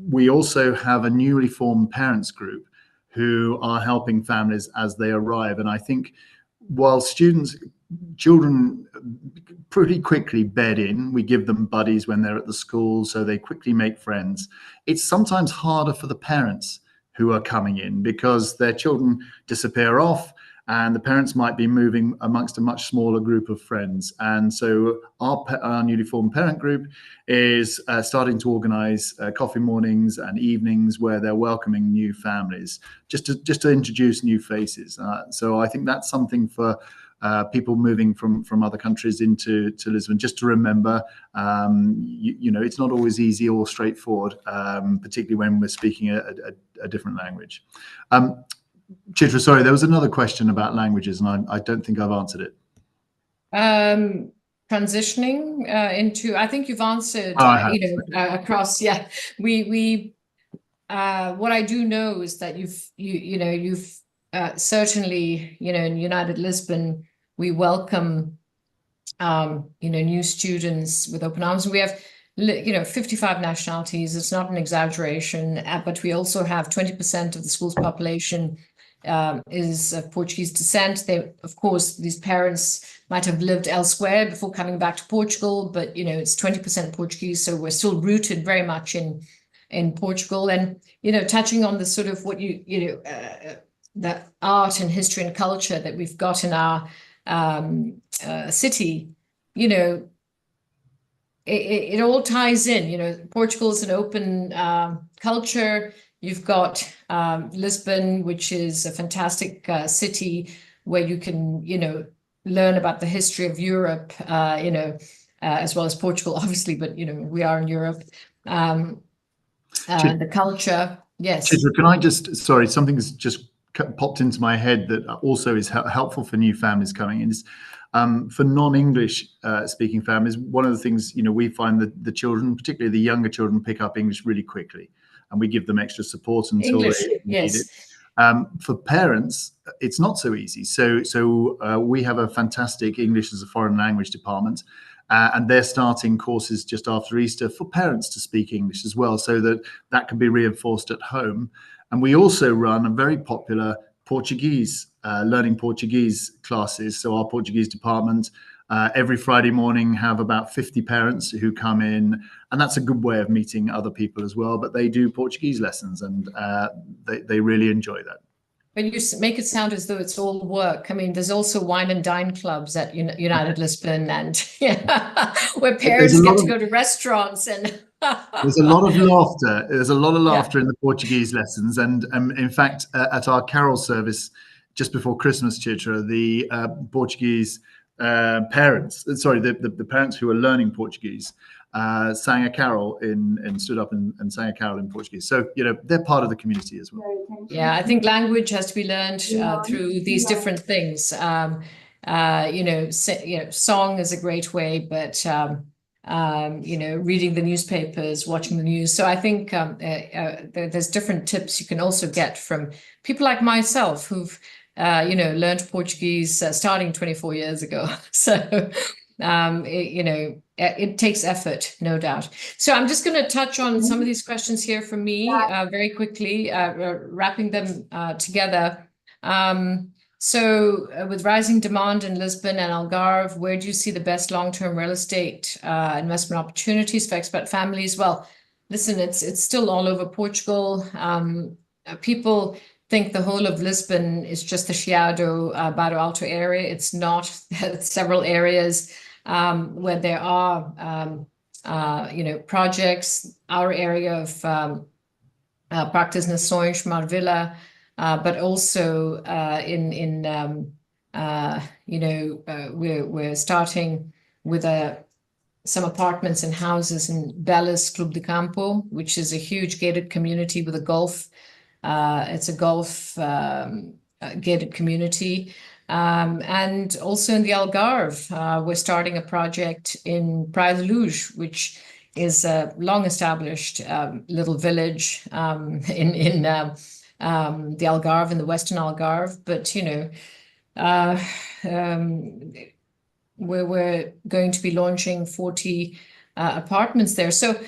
We also have a newly formed parents group who are helping families as they arrive. And I think while children pretty quickly bed in, we give them buddies when they're at the school, so they quickly make friends. It's sometimes harder for the parents who are coming in because their children disappear off, and the parents might be moving amongst a much smaller group of friends. And so our newly formed parent group is starting to organize coffee mornings and evenings where they're welcoming new families, just to introduce new faces. So I think that's something for people moving from other countries into Lisbon, just to remember, it's not always easy or straightforward, particularly when we're speaking a different language. Chitra, sorry, there was another question about languages, and I don't think I've answered it. Transitioning into, I think you've answered, across. Yeah, we what I do know is that you've certainly, in United Lisbon, we welcome, new students with open arms. We have, 55 nationalities. It's not an exaggeration, but we also have 20% of the school's population is of Portuguese descent. Of course, these parents might have lived elsewhere before coming back to Portugal, but it's 20% Portuguese, so we're still rooted very much in Portugal. And touching on the sort of what the art and history and culture that we've got in our city, it all ties in. Portugal is an open culture. You've got Lisbon, which is a fantastic city where you can, learn about the history of Europe, as well as Portugal, obviously, but, we are in Europe. The culture, yes. Chitra, can I sorry, something's just popped into my head that also is helpful for new families coming in. For non-English speaking families, one of the things, we find that the children, particularly the younger children, pick up English really quickly, and we give them extra support until English, they need yes. it. For parents, it's not so easy. So we have a fantastic English as a foreign language department, and they're starting courses just after Easter for parents to speak English as well, so that can be reinforced at home. And we also run a very popular Portuguese, learning Portuguese classes. So our Portuguese department, every Friday morning, have about 50 parents who come in, and that's a good way of meeting other people as well. But they do Portuguese lessons, and they really enjoy that. But you make it sound as though it's all work. I mean, there's also wine and dine clubs at United Lisbon, and where parents get to go to restaurants and. There's a lot of laughter. There's a lot of laughter in the Portuguese lessons, and in fact, at our carol service just before Christmas, Chitra, the Portuguese parents, the parents who are learning Portuguese, sang a carol and stood up and sang a carol in Portuguese. So they're part of the community as well. Yeah, I think language has to be learned through these different things. Song is a great way, but reading the newspapers, watching the news. So I think there's different tips you can also get from people like myself who've learned Portuguese starting 24 years ago. So it takes effort, no doubt. So I'm just going to touch on some of these questions here from me very quickly, wrapping them together. So with rising demand in Lisbon and Algarve, where do you see the best long-term real estate investment opportunities for expat families? Well, listen, it's still all over Portugal. People think the whole of Lisbon is just the Chiado, Bairro Alto area. It's not. Several areas where there are, projects. Our area of Parque das Nações, Marvila, but also we're starting with some apartments and houses in Bellis Club de Campo, which is a huge gated community with a golf. It's a golf gated community. And also in the Algarve, we're starting a project in Praia de Luz, which is a long-established little village in the Algarve, in the Western Algarve. But, we're going to be launching 40 apartments there. So,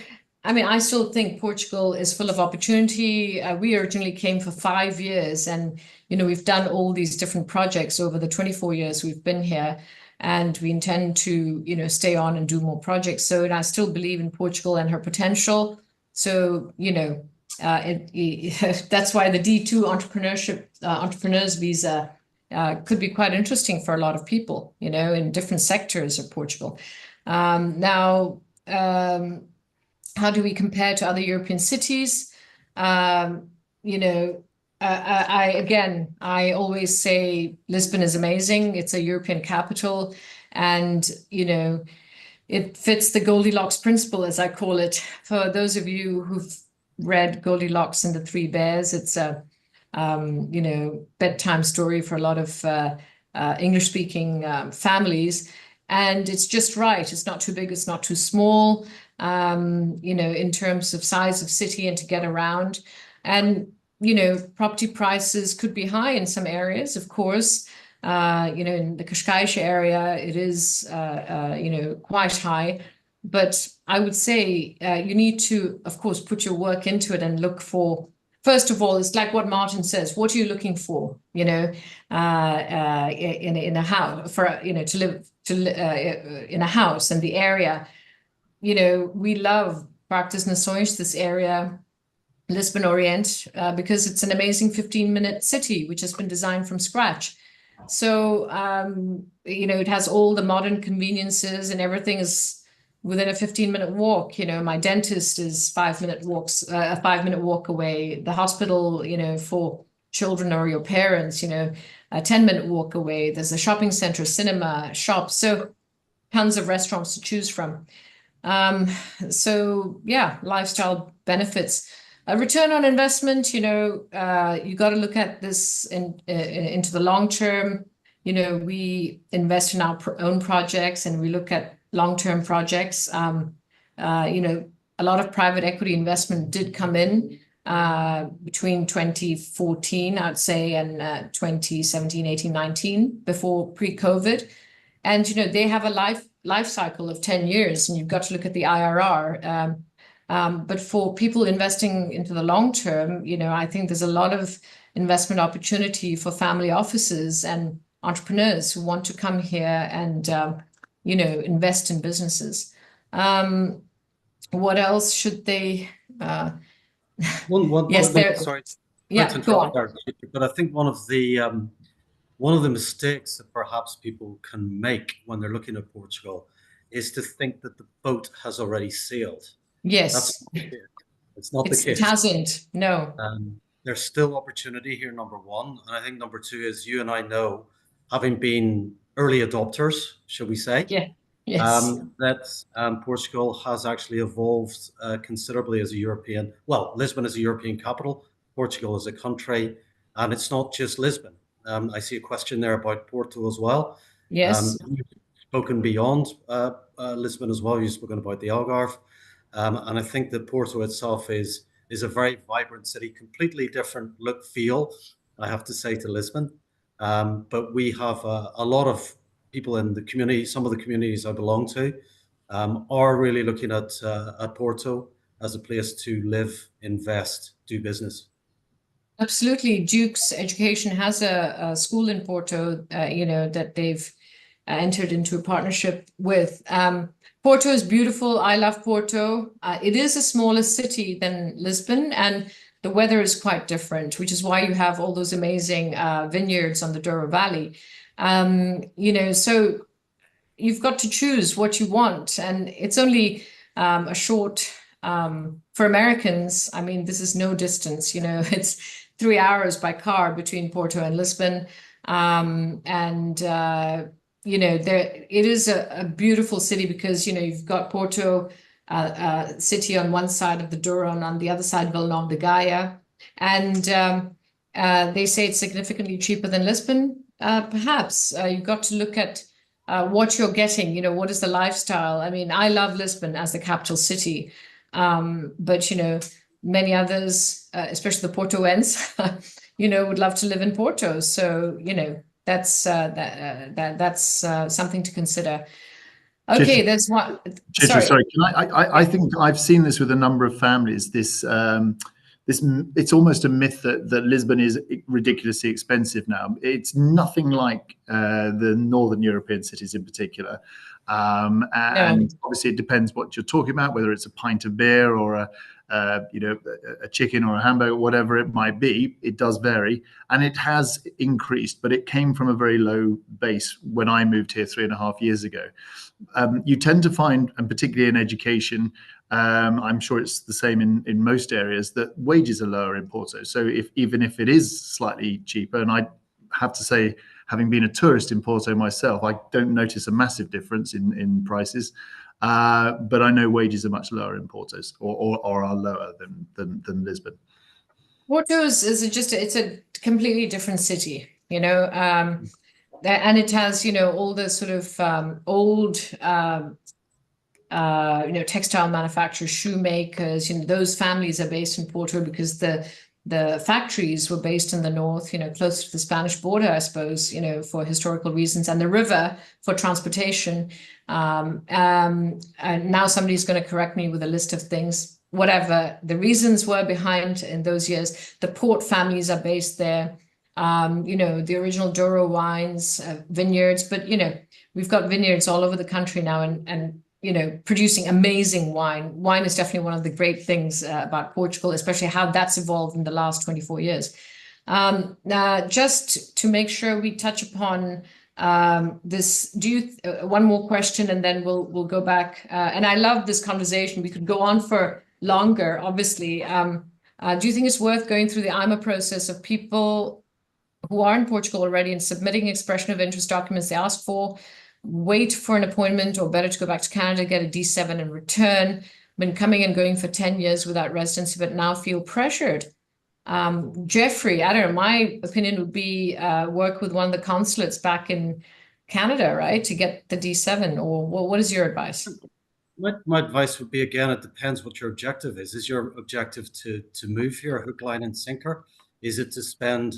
I mean, I still think Portugal is full of opportunity. We originally came for 5 years, and, we've done all these different projects over the 24 years we've been here, and we intend to, stay on and do more projects. So, and I still believe in Portugal and her potential. So, that's why the D2 entrepreneurs visa could be quite interesting for a lot of people, in different sectors of Portugal. Now, how do we compare to other European cities? I always say Lisbon is amazing. It's a European capital, and it fits the Goldilocks principle, as I call it. For those of you who've read Goldilocks and the Three Bears, it's a bedtime story for a lot of English-speaking families, and it's just right. It's not too big. It's not too small. In terms of size of city and to get around. And, property prices could be high in some areas, of course. In the Cascais area, it is, quite high. But I would say you need to, of course, put your work into it and look for, first of all, it's like what Martin says, what are you looking for, in a house, for, to live in a house and the area. We love Parque das Nações, this area, Lisbon Orient, because it's an amazing 15-minute city, which has been designed from scratch. So, it has all the modern conveniences, and everything is within a 15-minute walk. My dentist is a 5-minute walk away. The hospital, for children or your parents, a 10-minute walk away. There's a shopping center, cinema, shops. So tons of restaurants to choose from. Lifestyle benefits. A return on investment, you got to look at this into the long term. we invest in our own projects and we look at long-term projects. A lot of private equity investment did come in between 2014, I'd say, and 2017, 18, 19, before pre-COVID. And, they have a life cycle of 10 years, and you've got to look at the IRR. But for people investing into the long term, I think there's a lot of investment opportunity for family offices and entrepreneurs who want to come here and, invest in businesses. What else should they? Sorry, yeah, go on. but I think one of the mistakes that perhaps people can make when they're looking at Portugal is to think that the boat has already sailed. Yes, it's not the case. It hasn't. No. There's still opportunity here, number one, and I think number two is you and I know, having been early adopters, shall we say? Yeah. Yes. That Portugal has actually evolved considerably as a European. Well, Lisbon is a European capital. Portugal is a country, and it's not just Lisbon. I see a question there about Porto as well. Yes. You've spoken beyond Lisbon as well. You've spoken about the Algarve, and I think that Porto itself is a very vibrant city, completely different look, feel, I have to say, to Lisbon. But we have a lot of people in the community, some of the communities I belong to, are really looking at Porto as a place to live, invest, do business. Absolutely. Duke's Education has a school in Porto, that they've entered into a partnership with. Porto is beautiful. I love Porto. It is a smaller city than Lisbon, and the weather is quite different, which is why you have all those amazing vineyards on the Douro Valley. So you've got to choose what you want, and it's only a short, for Americans, I mean, this is no distance, it's 3 hours by car between Porto and Lisbon. It is a beautiful city because, you've got Porto city on one side of the Douro and on the other side, Vila Nova de Gaia. And they say it's significantly cheaper than Lisbon. Perhaps you've got to look at what you're getting, what is the lifestyle? I mean, I love Lisbon as the capital city, but, many others, especially the Portuense, would love to live in Porto. So, that's something to consider. Okay, Chitra, there's one. Sorry. I think I've seen this with a number of families. It's almost a myth that Lisbon is ridiculously expensive now. It's nothing like the Northern European cities in particular. And obviously it depends what you're talking about, whether it's a pint of beer or a chicken or a hamburger, whatever it might be. It does vary, and it has increased, but it came from a very low base when I moved here 3.5 years ago. You tend to find, and particularly in education, I'm sure it's the same in most areas, that wages are lower in Porto. So even if it is slightly cheaper, and I have to say, having been a tourist in Porto myself, I don't notice a massive difference in prices. But I know wages are much lower in Porto, or are lower than Lisbon. Porto is it's a completely different city, and it has, all the sort of old, textile manufacturers, shoemakers. Those families are based in Porto because the factories were based in the north, close to the Spanish border, I suppose, for historical reasons, and the river for transportation. And now somebody's going to correct me with a list of things, whatever the reasons were behind in those years. The port families are based there. The original Douro wines, vineyards, but, we've got vineyards all over the country now, and producing amazing wine. Wine is definitely one of the great things about Portugal, especially how that's evolved in the last 24 years. Just to make sure we touch upon this, one more question, and then we'll go back. And I love this conversation. We could go on for longer, obviously. Do you think it's worth going through the IMA process of people who are in Portugal already and submitting expression of interest documents they ask for, wait for an appointment, or better to go back to Canada, get a D7 and return? Been coming and going for 10 years without residency, but now feel pressured Geoffrey, I don't know, my opinion would be work with one of the consulates back in Canada, right, to get the D7, or what is your advice? My advice would be, again, it depends what your objective is. Is your objective to move here, hook, line, and sinker? Is it to spend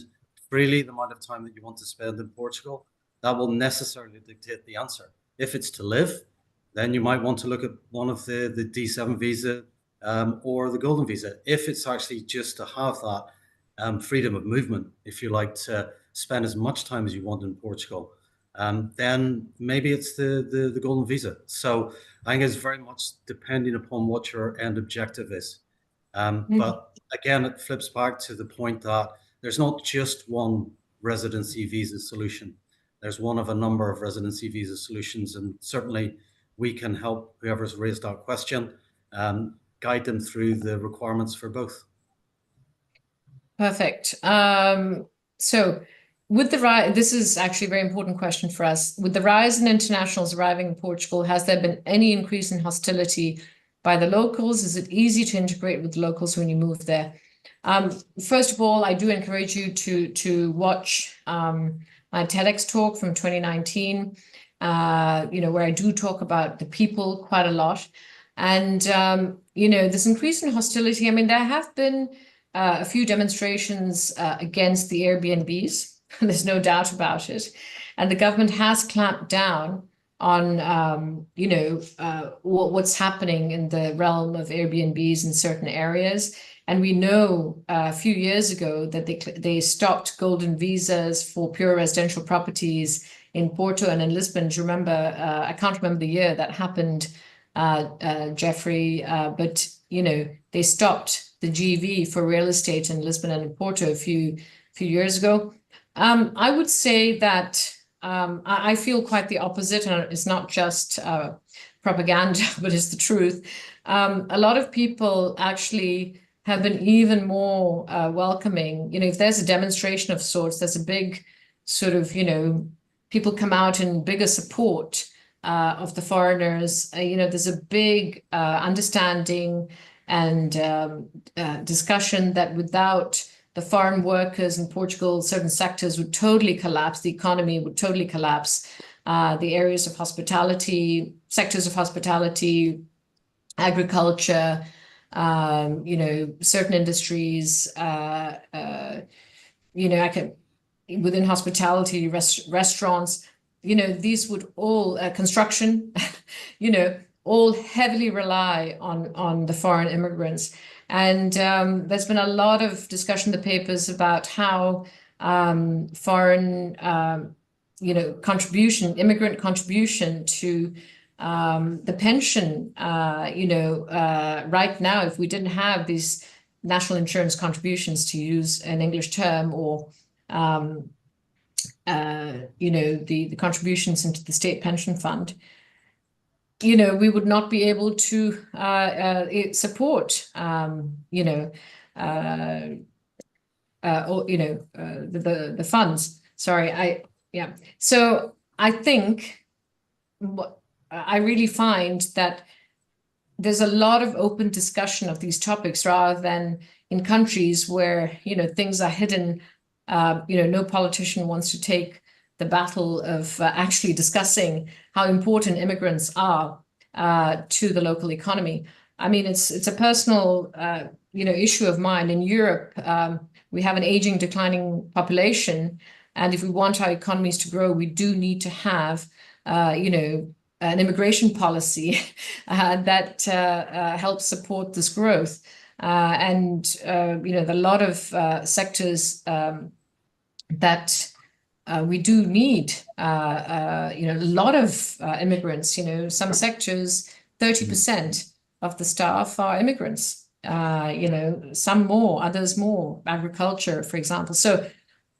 freely the amount of time that you want to spend in Portugal? That will necessarily dictate the answer. If it's to live, then you might want to look at one of the D7 visa or the golden visa. If it's actually just to have that freedom of movement, if you like to spend as much time as you want in Portugal, then maybe it's the golden visa. So I think it's very much depending upon what your end objective is. But again, it flips back to the point that there's not just one residency visa solution. There's one of a number of residency visa solutions, and certainly we can help whoever's raised that question, guide them through the requirements for both. Perfect. So with the rise, this is actually a very important question for us. With the rise in internationals arriving in Portugal, has there been any increase in hostility by the locals? Is it easy to integrate with locals when you move there? First of all, I do encourage you to watch my TEDx talk from 2019, where I do talk about the people quite a lot. And, this increase in hostility, I mean, there have been a few demonstrations against the Airbnbs. There's no doubt about it. And the government has clamped down on, what's happening in the realm of Airbnbs in certain areas. And we know a few years ago that they stopped golden visas for pure residential properties in Porto and in Lisbon. Do you remember? I can't remember the year that happened, Geoffrey, but, they stopped the GV for real estate in Lisbon and in Porto a few years ago. I would say that I feel quite the opposite, and it's not just propaganda, but it's the truth. A lot of people actually have been even more welcoming. If there's a demonstration of sorts, there's a big sort of, people come out in bigger support of the foreigners. There's a big understanding and discussion that without the foreign workers in Portugal, certain sectors would totally collapse. The economy would totally collapse. The areas of hospitality, sectors of hospitality, agriculture, certain industries, within hospitality, restaurants, these would all, construction, all heavily rely on the foreign immigrants. And there's been a lot of discussion in the papers about how foreign, immigrant contribution to the pension, right now, if we didn't have these national insurance contributions, to use an English term, or, the contributions into the state pension fund, we would not be able to support, the funds. Sorry, So I think I really find that there's a lot of open discussion of these topics, rather than in countries where, things are hidden. No politician wants to take the battle of actually discussing how important immigrants are to the local economy. I mean, it's a personal, issue of mine. In Europe, we have an aging, declining population, and if we want our economies to grow, we do need to have, an immigration policy that helps support this growth. And a lot of sectors that we do need, a lot of immigrants. Some sectors, 30% of the staff are immigrants. Some more, others more. Agriculture, for example. So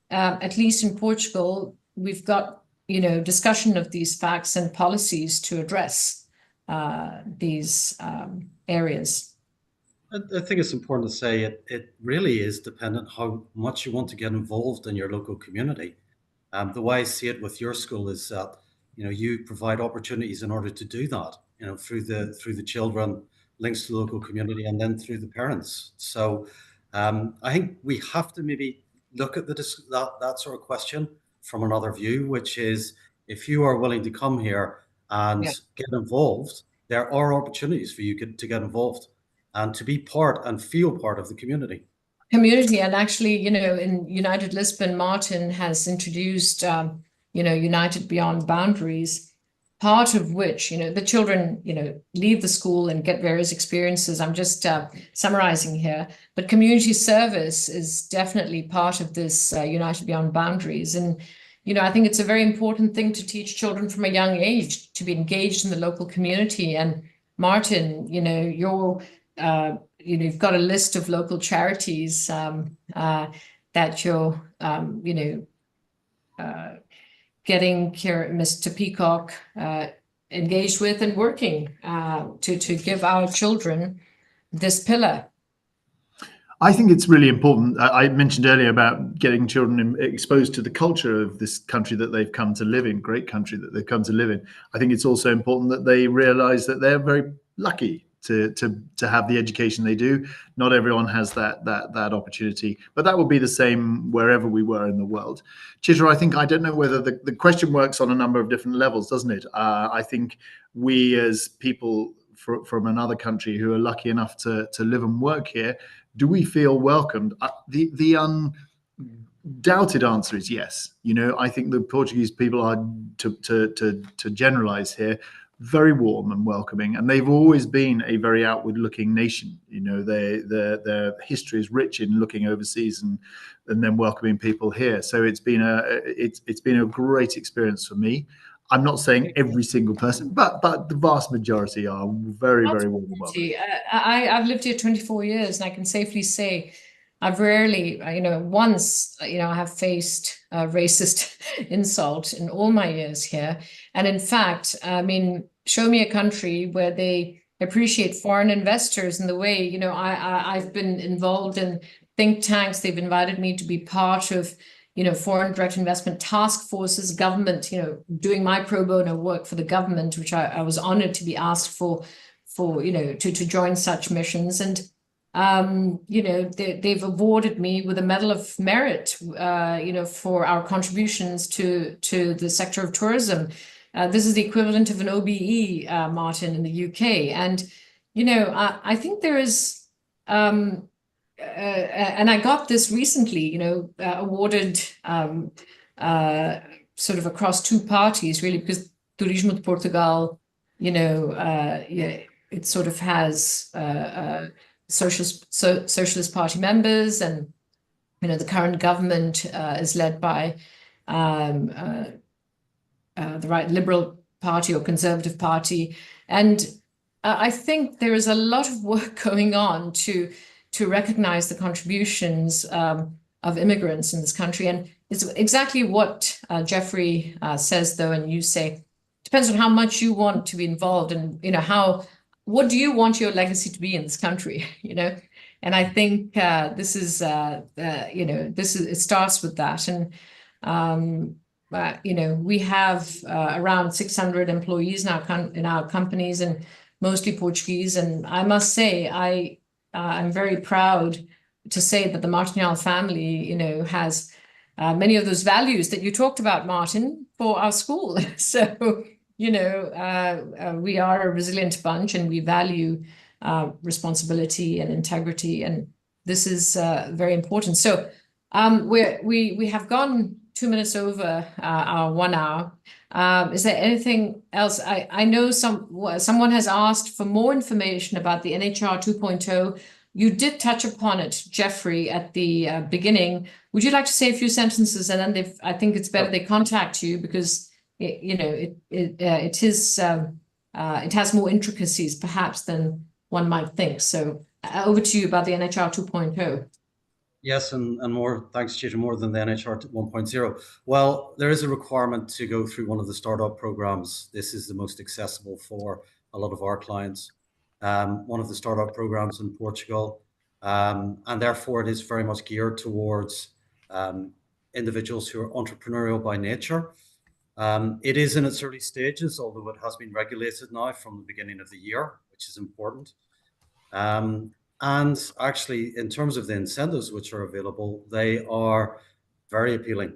at least in Portugal, we've got discussion of these facts and policies to address these areas. I think it's important to say it really is dependent how much you want to get involved in your local community. The way I see it with your school is that you provide opportunities in order to do that. Through the children, links to the local community, and then through the parents. So I think we have to maybe look at that sort of question from another view, which is if you are willing to come here and get involved, there are opportunities for you to get involved and to be part and feel part of the community. And actually, you know, in United Lisbon, Martin has introduced, you know, United Beyond Boundaries, part of which, you know, the children, you know, leave the school and get various experiences. I'm just summarizing here, but community service is definitely part of this United Beyond Boundaries. And, you know, I think it's a very important thing to teach children from a young age to be engaged in the local community. And Martin, you know, you've got a list of local charities that you're, you know, getting Mr. Peacock engaged with and working to give our children this pillar. I think it's really important. I mentioned earlier about getting children exposed to the culture of this country that they've come to live in, great country that they've come to live in. I think it's also important that they realize that they're very lucky to have the education they do. Not everyone has that opportunity, but that would be the same wherever we were in the world. Chitra, I don't know whether the question works on a number of different levels, doesn't it? I think we as people from another country who are lucky enough to live and work here, do we feel welcomed? The undoubted answer is yes. You know, I think the Portuguese people are, to generalize here, very warm and welcoming, and they've always been a very outward-looking nation. You know, their history is rich in looking overseas and then welcoming people here. So it's been a great experience for me. I'm not saying every single person, but the vast majority are very, very warm and welcoming. I've lived here 24 years, and I can safely say I've rarely, you know, once, you know, I have faced racist insult in all my years here. And in fact, I mean, show me a country where they appreciate foreign investors in the way, you know, I've been involved in think tanks. They've invited me to be part of, you know, foreign direct investment task forces, government, you know, doing my pro bono work for the government, which I was honored to be asked for, you know, to join such missions. And you know, they've awarded me with a Medal of Merit, you know, for our contributions to the sector of tourism. This is the equivalent of an OBE, Martin, in the UK. And, you know, I think there is, and I got this recently, you know, awarded sort of across two parties, really, because Turismo de Portugal, you know, yeah, it sort of has Socialist Party members, and you know the current government is led by the right Liberal Party or Conservative Party, and I think there is a lot of work going on to recognize the contributions of immigrants in this country. And it's exactly what Geoffrey says, though, and you say depends on how much you want to be involved, and you know what do you want your legacy to be in this country, you know? And I think this is, you know, it starts with that. And, you know, we have around 600 employees now in our companies, and mostly Portuguese. And I must say, I'm very proud to say that the Martinhal family, you know, has many of those values that you talked about, Martin, for our school. So, you know, we are a resilient bunch, and we value responsibility and integrity, and this is very important. So we have gone 2 minutes over our 1 hour. Is there anything else? I know someone has asked for more information about the NHR 2.0. You did touch upon it, Geoffrey, at the beginning. Would you like to say a few sentences, and then I think it's better they contact you, because you know, it has more intricacies perhaps than one might think. So over to you about the NHR 2.0. Yes, and more, thanks, Chitra, more than the NHR 1.0. Well, there is a requirement to go through one of the startup programs. This is the most accessible for a lot of our clients. One of the startup programs in Portugal, and therefore it is very much geared towards individuals who are entrepreneurial by nature. It is in its early stages, although it has been regulated now from the beginning of the year, which is important. And actually, in terms of the incentives which are available, they are very appealing,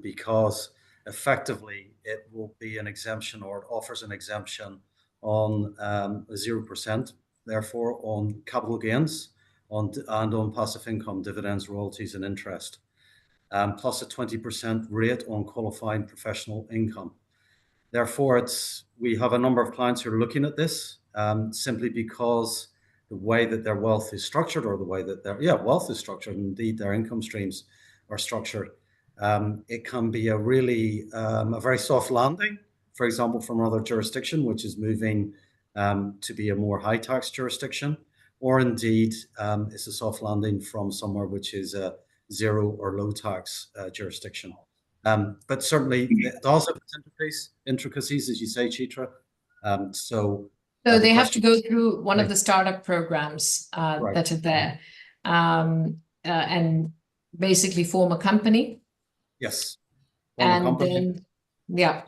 because effectively it will be an exemption, or it offers an exemption on 0%, therefore on capital gains and on passive income, dividends, royalties, and interest, plus a 20% rate on qualifying professional income. Therefore, we have a number of clients who are looking at this, simply because the way that their wealth is structured, or the way that their wealth is structured, and indeed their income streams are structured, it can be a really a very soft landing, for example, from another jurisdiction which is moving to be a more high tax jurisdiction, or indeed it's a soft landing from somewhere which is a zero or low tax jurisdiction. But certainly it does have its intricacies, as you say, Chitra. So they have to go through one of the startup programs that are there, and basically form a company. Yes. And company. Then,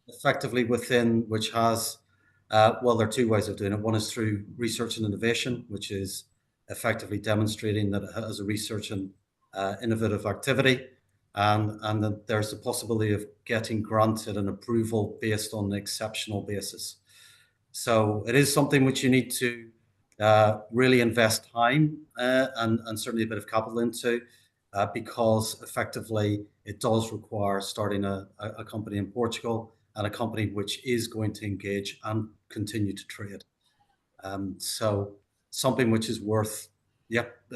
effectively within which has, well, there are two ways of doing it. One is through research and innovation, which is effectively demonstrating that it has a research and innovative activity. And that there's a possibility of getting granted an approval based on an exceptional basis. So it is something which you need to really invest time and certainly a bit of capital into, because effectively it does require starting a company in Portugal, and a company which is going to engage and continue to trade. So something which is worth.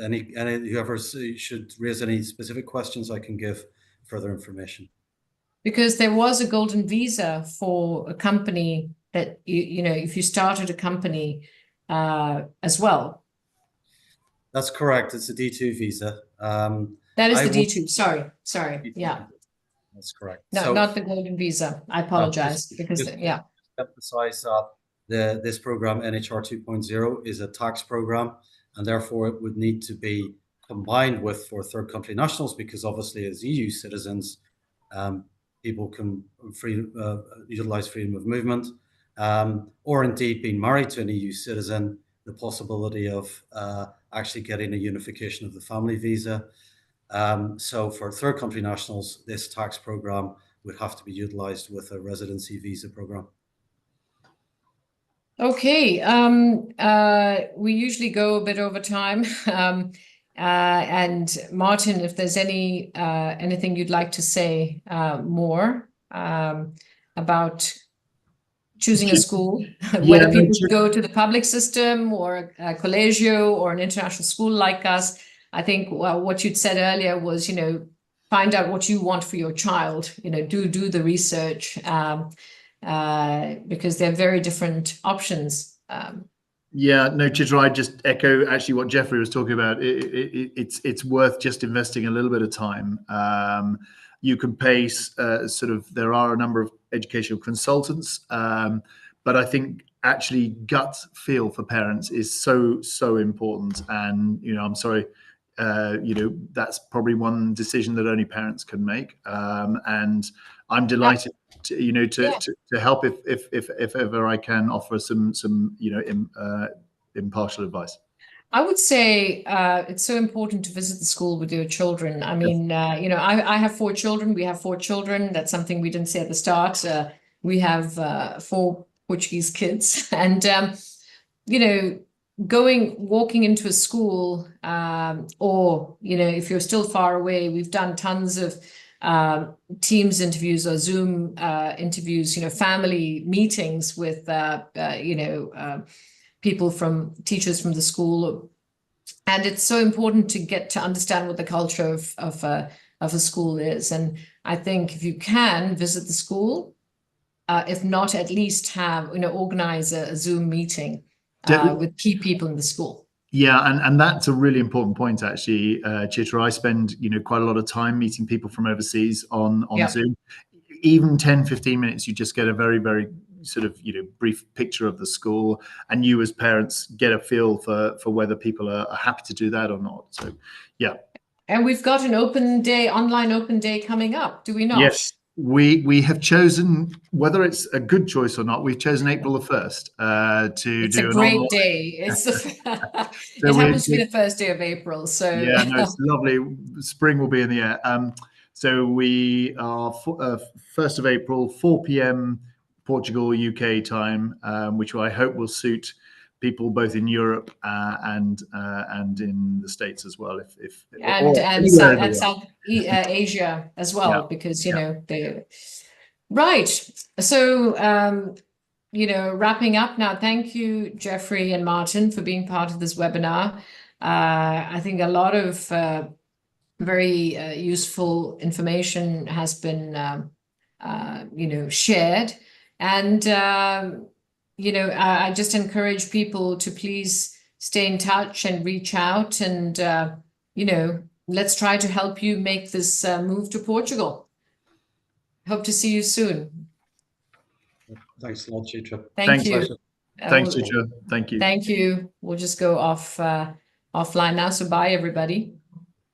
Any whoever should raise any specific questions, I can give further information. Because there was a golden visa for a company that, you know, if you started a company as well. That's correct. It's a D2 visa. That is the D2. Sorry. Yeah. That's correct. No, so, not the golden visa. I apologize. Because emphasize that this program, NHR 2.0, is a tax program, and therefore it would need to be combined with for third country nationals, because obviously as EU citizens, people can utilize freedom of movement, or indeed being married to an EU citizen, the possibility of actually getting a unification of the family visa. So for third country nationals, this tax program would have to be utilized with a residency visa program. Okay, we usually go a bit over time. And Martin, if there's anything you'd like to say more about choosing a school, whether people should go to the public system or a collegio or an international school like us. I think what you'd said earlier was, you know, find out what you want for your child, you know, do the research, because they're very different options. Yeah, no, Chitra, I just echo actually what Geoffrey was talking about. It's worth just investing a little bit of time. You can pay there are a number of educational consultants, but I think actually gut feel for parents is so important. And, you know, I'm sorry, you know, that's probably one decision that only parents can make. And I'm delighted to, you know, to help if ever I can offer some you know, impartial advice. I would say it's so important to visit the school with your children. I mean, you know, I have 4 children. We have 4 children. That's something we didn't say at the start. We have 4 Portuguese kids, and you know, walking into a school, or, you know, if you're still far away, we've done tons of Teams interviews or Zoom interviews, you know, family meetings with, you know, teachers from the school. And it's so important to get to understand what the culture of a school is. And I think if you can visit the school, if not, at least have, you know, organize a Zoom meeting with key people in the school. Yeah, and that's a really important point, actually, Chitra. I spend, you know, quite a lot of time meeting people from overseas on Zoom. Even 10, 15 minutes, you just get a very, very sort of, you know, brief picture of the school, and you as parents get a feel for whether people are happy to do that or not. So, yeah. And we've got an online open day coming up, do we not? We have chosen, whether it's a good choice or not, we've chosen April the 1st to It's do a an great online. day. It's the So it happens to be the first day of April. So yeah, no, it's lovely. Spring will be in the air. So we are 1st of April, 4 p.m. Portugal, UK time, which I hope will suit people both in Europe and in the States as well. If and or and anywhere South in the and world. South Asia as well, Yeah, because yeah. they right. So wrapping up now. Thank you, Geoffrey and Martin, for being part of this webinar. I think a lot of very useful information has been shared, and I just encourage people to please stay in touch and reach out, and let's try to help you make this move to Portugal. Hope to see you soon. Thanks a lot, Chitra. Thank you. Thanks, Chitra. Thank you. Thank you. We'll just go offline now. So bye, everybody.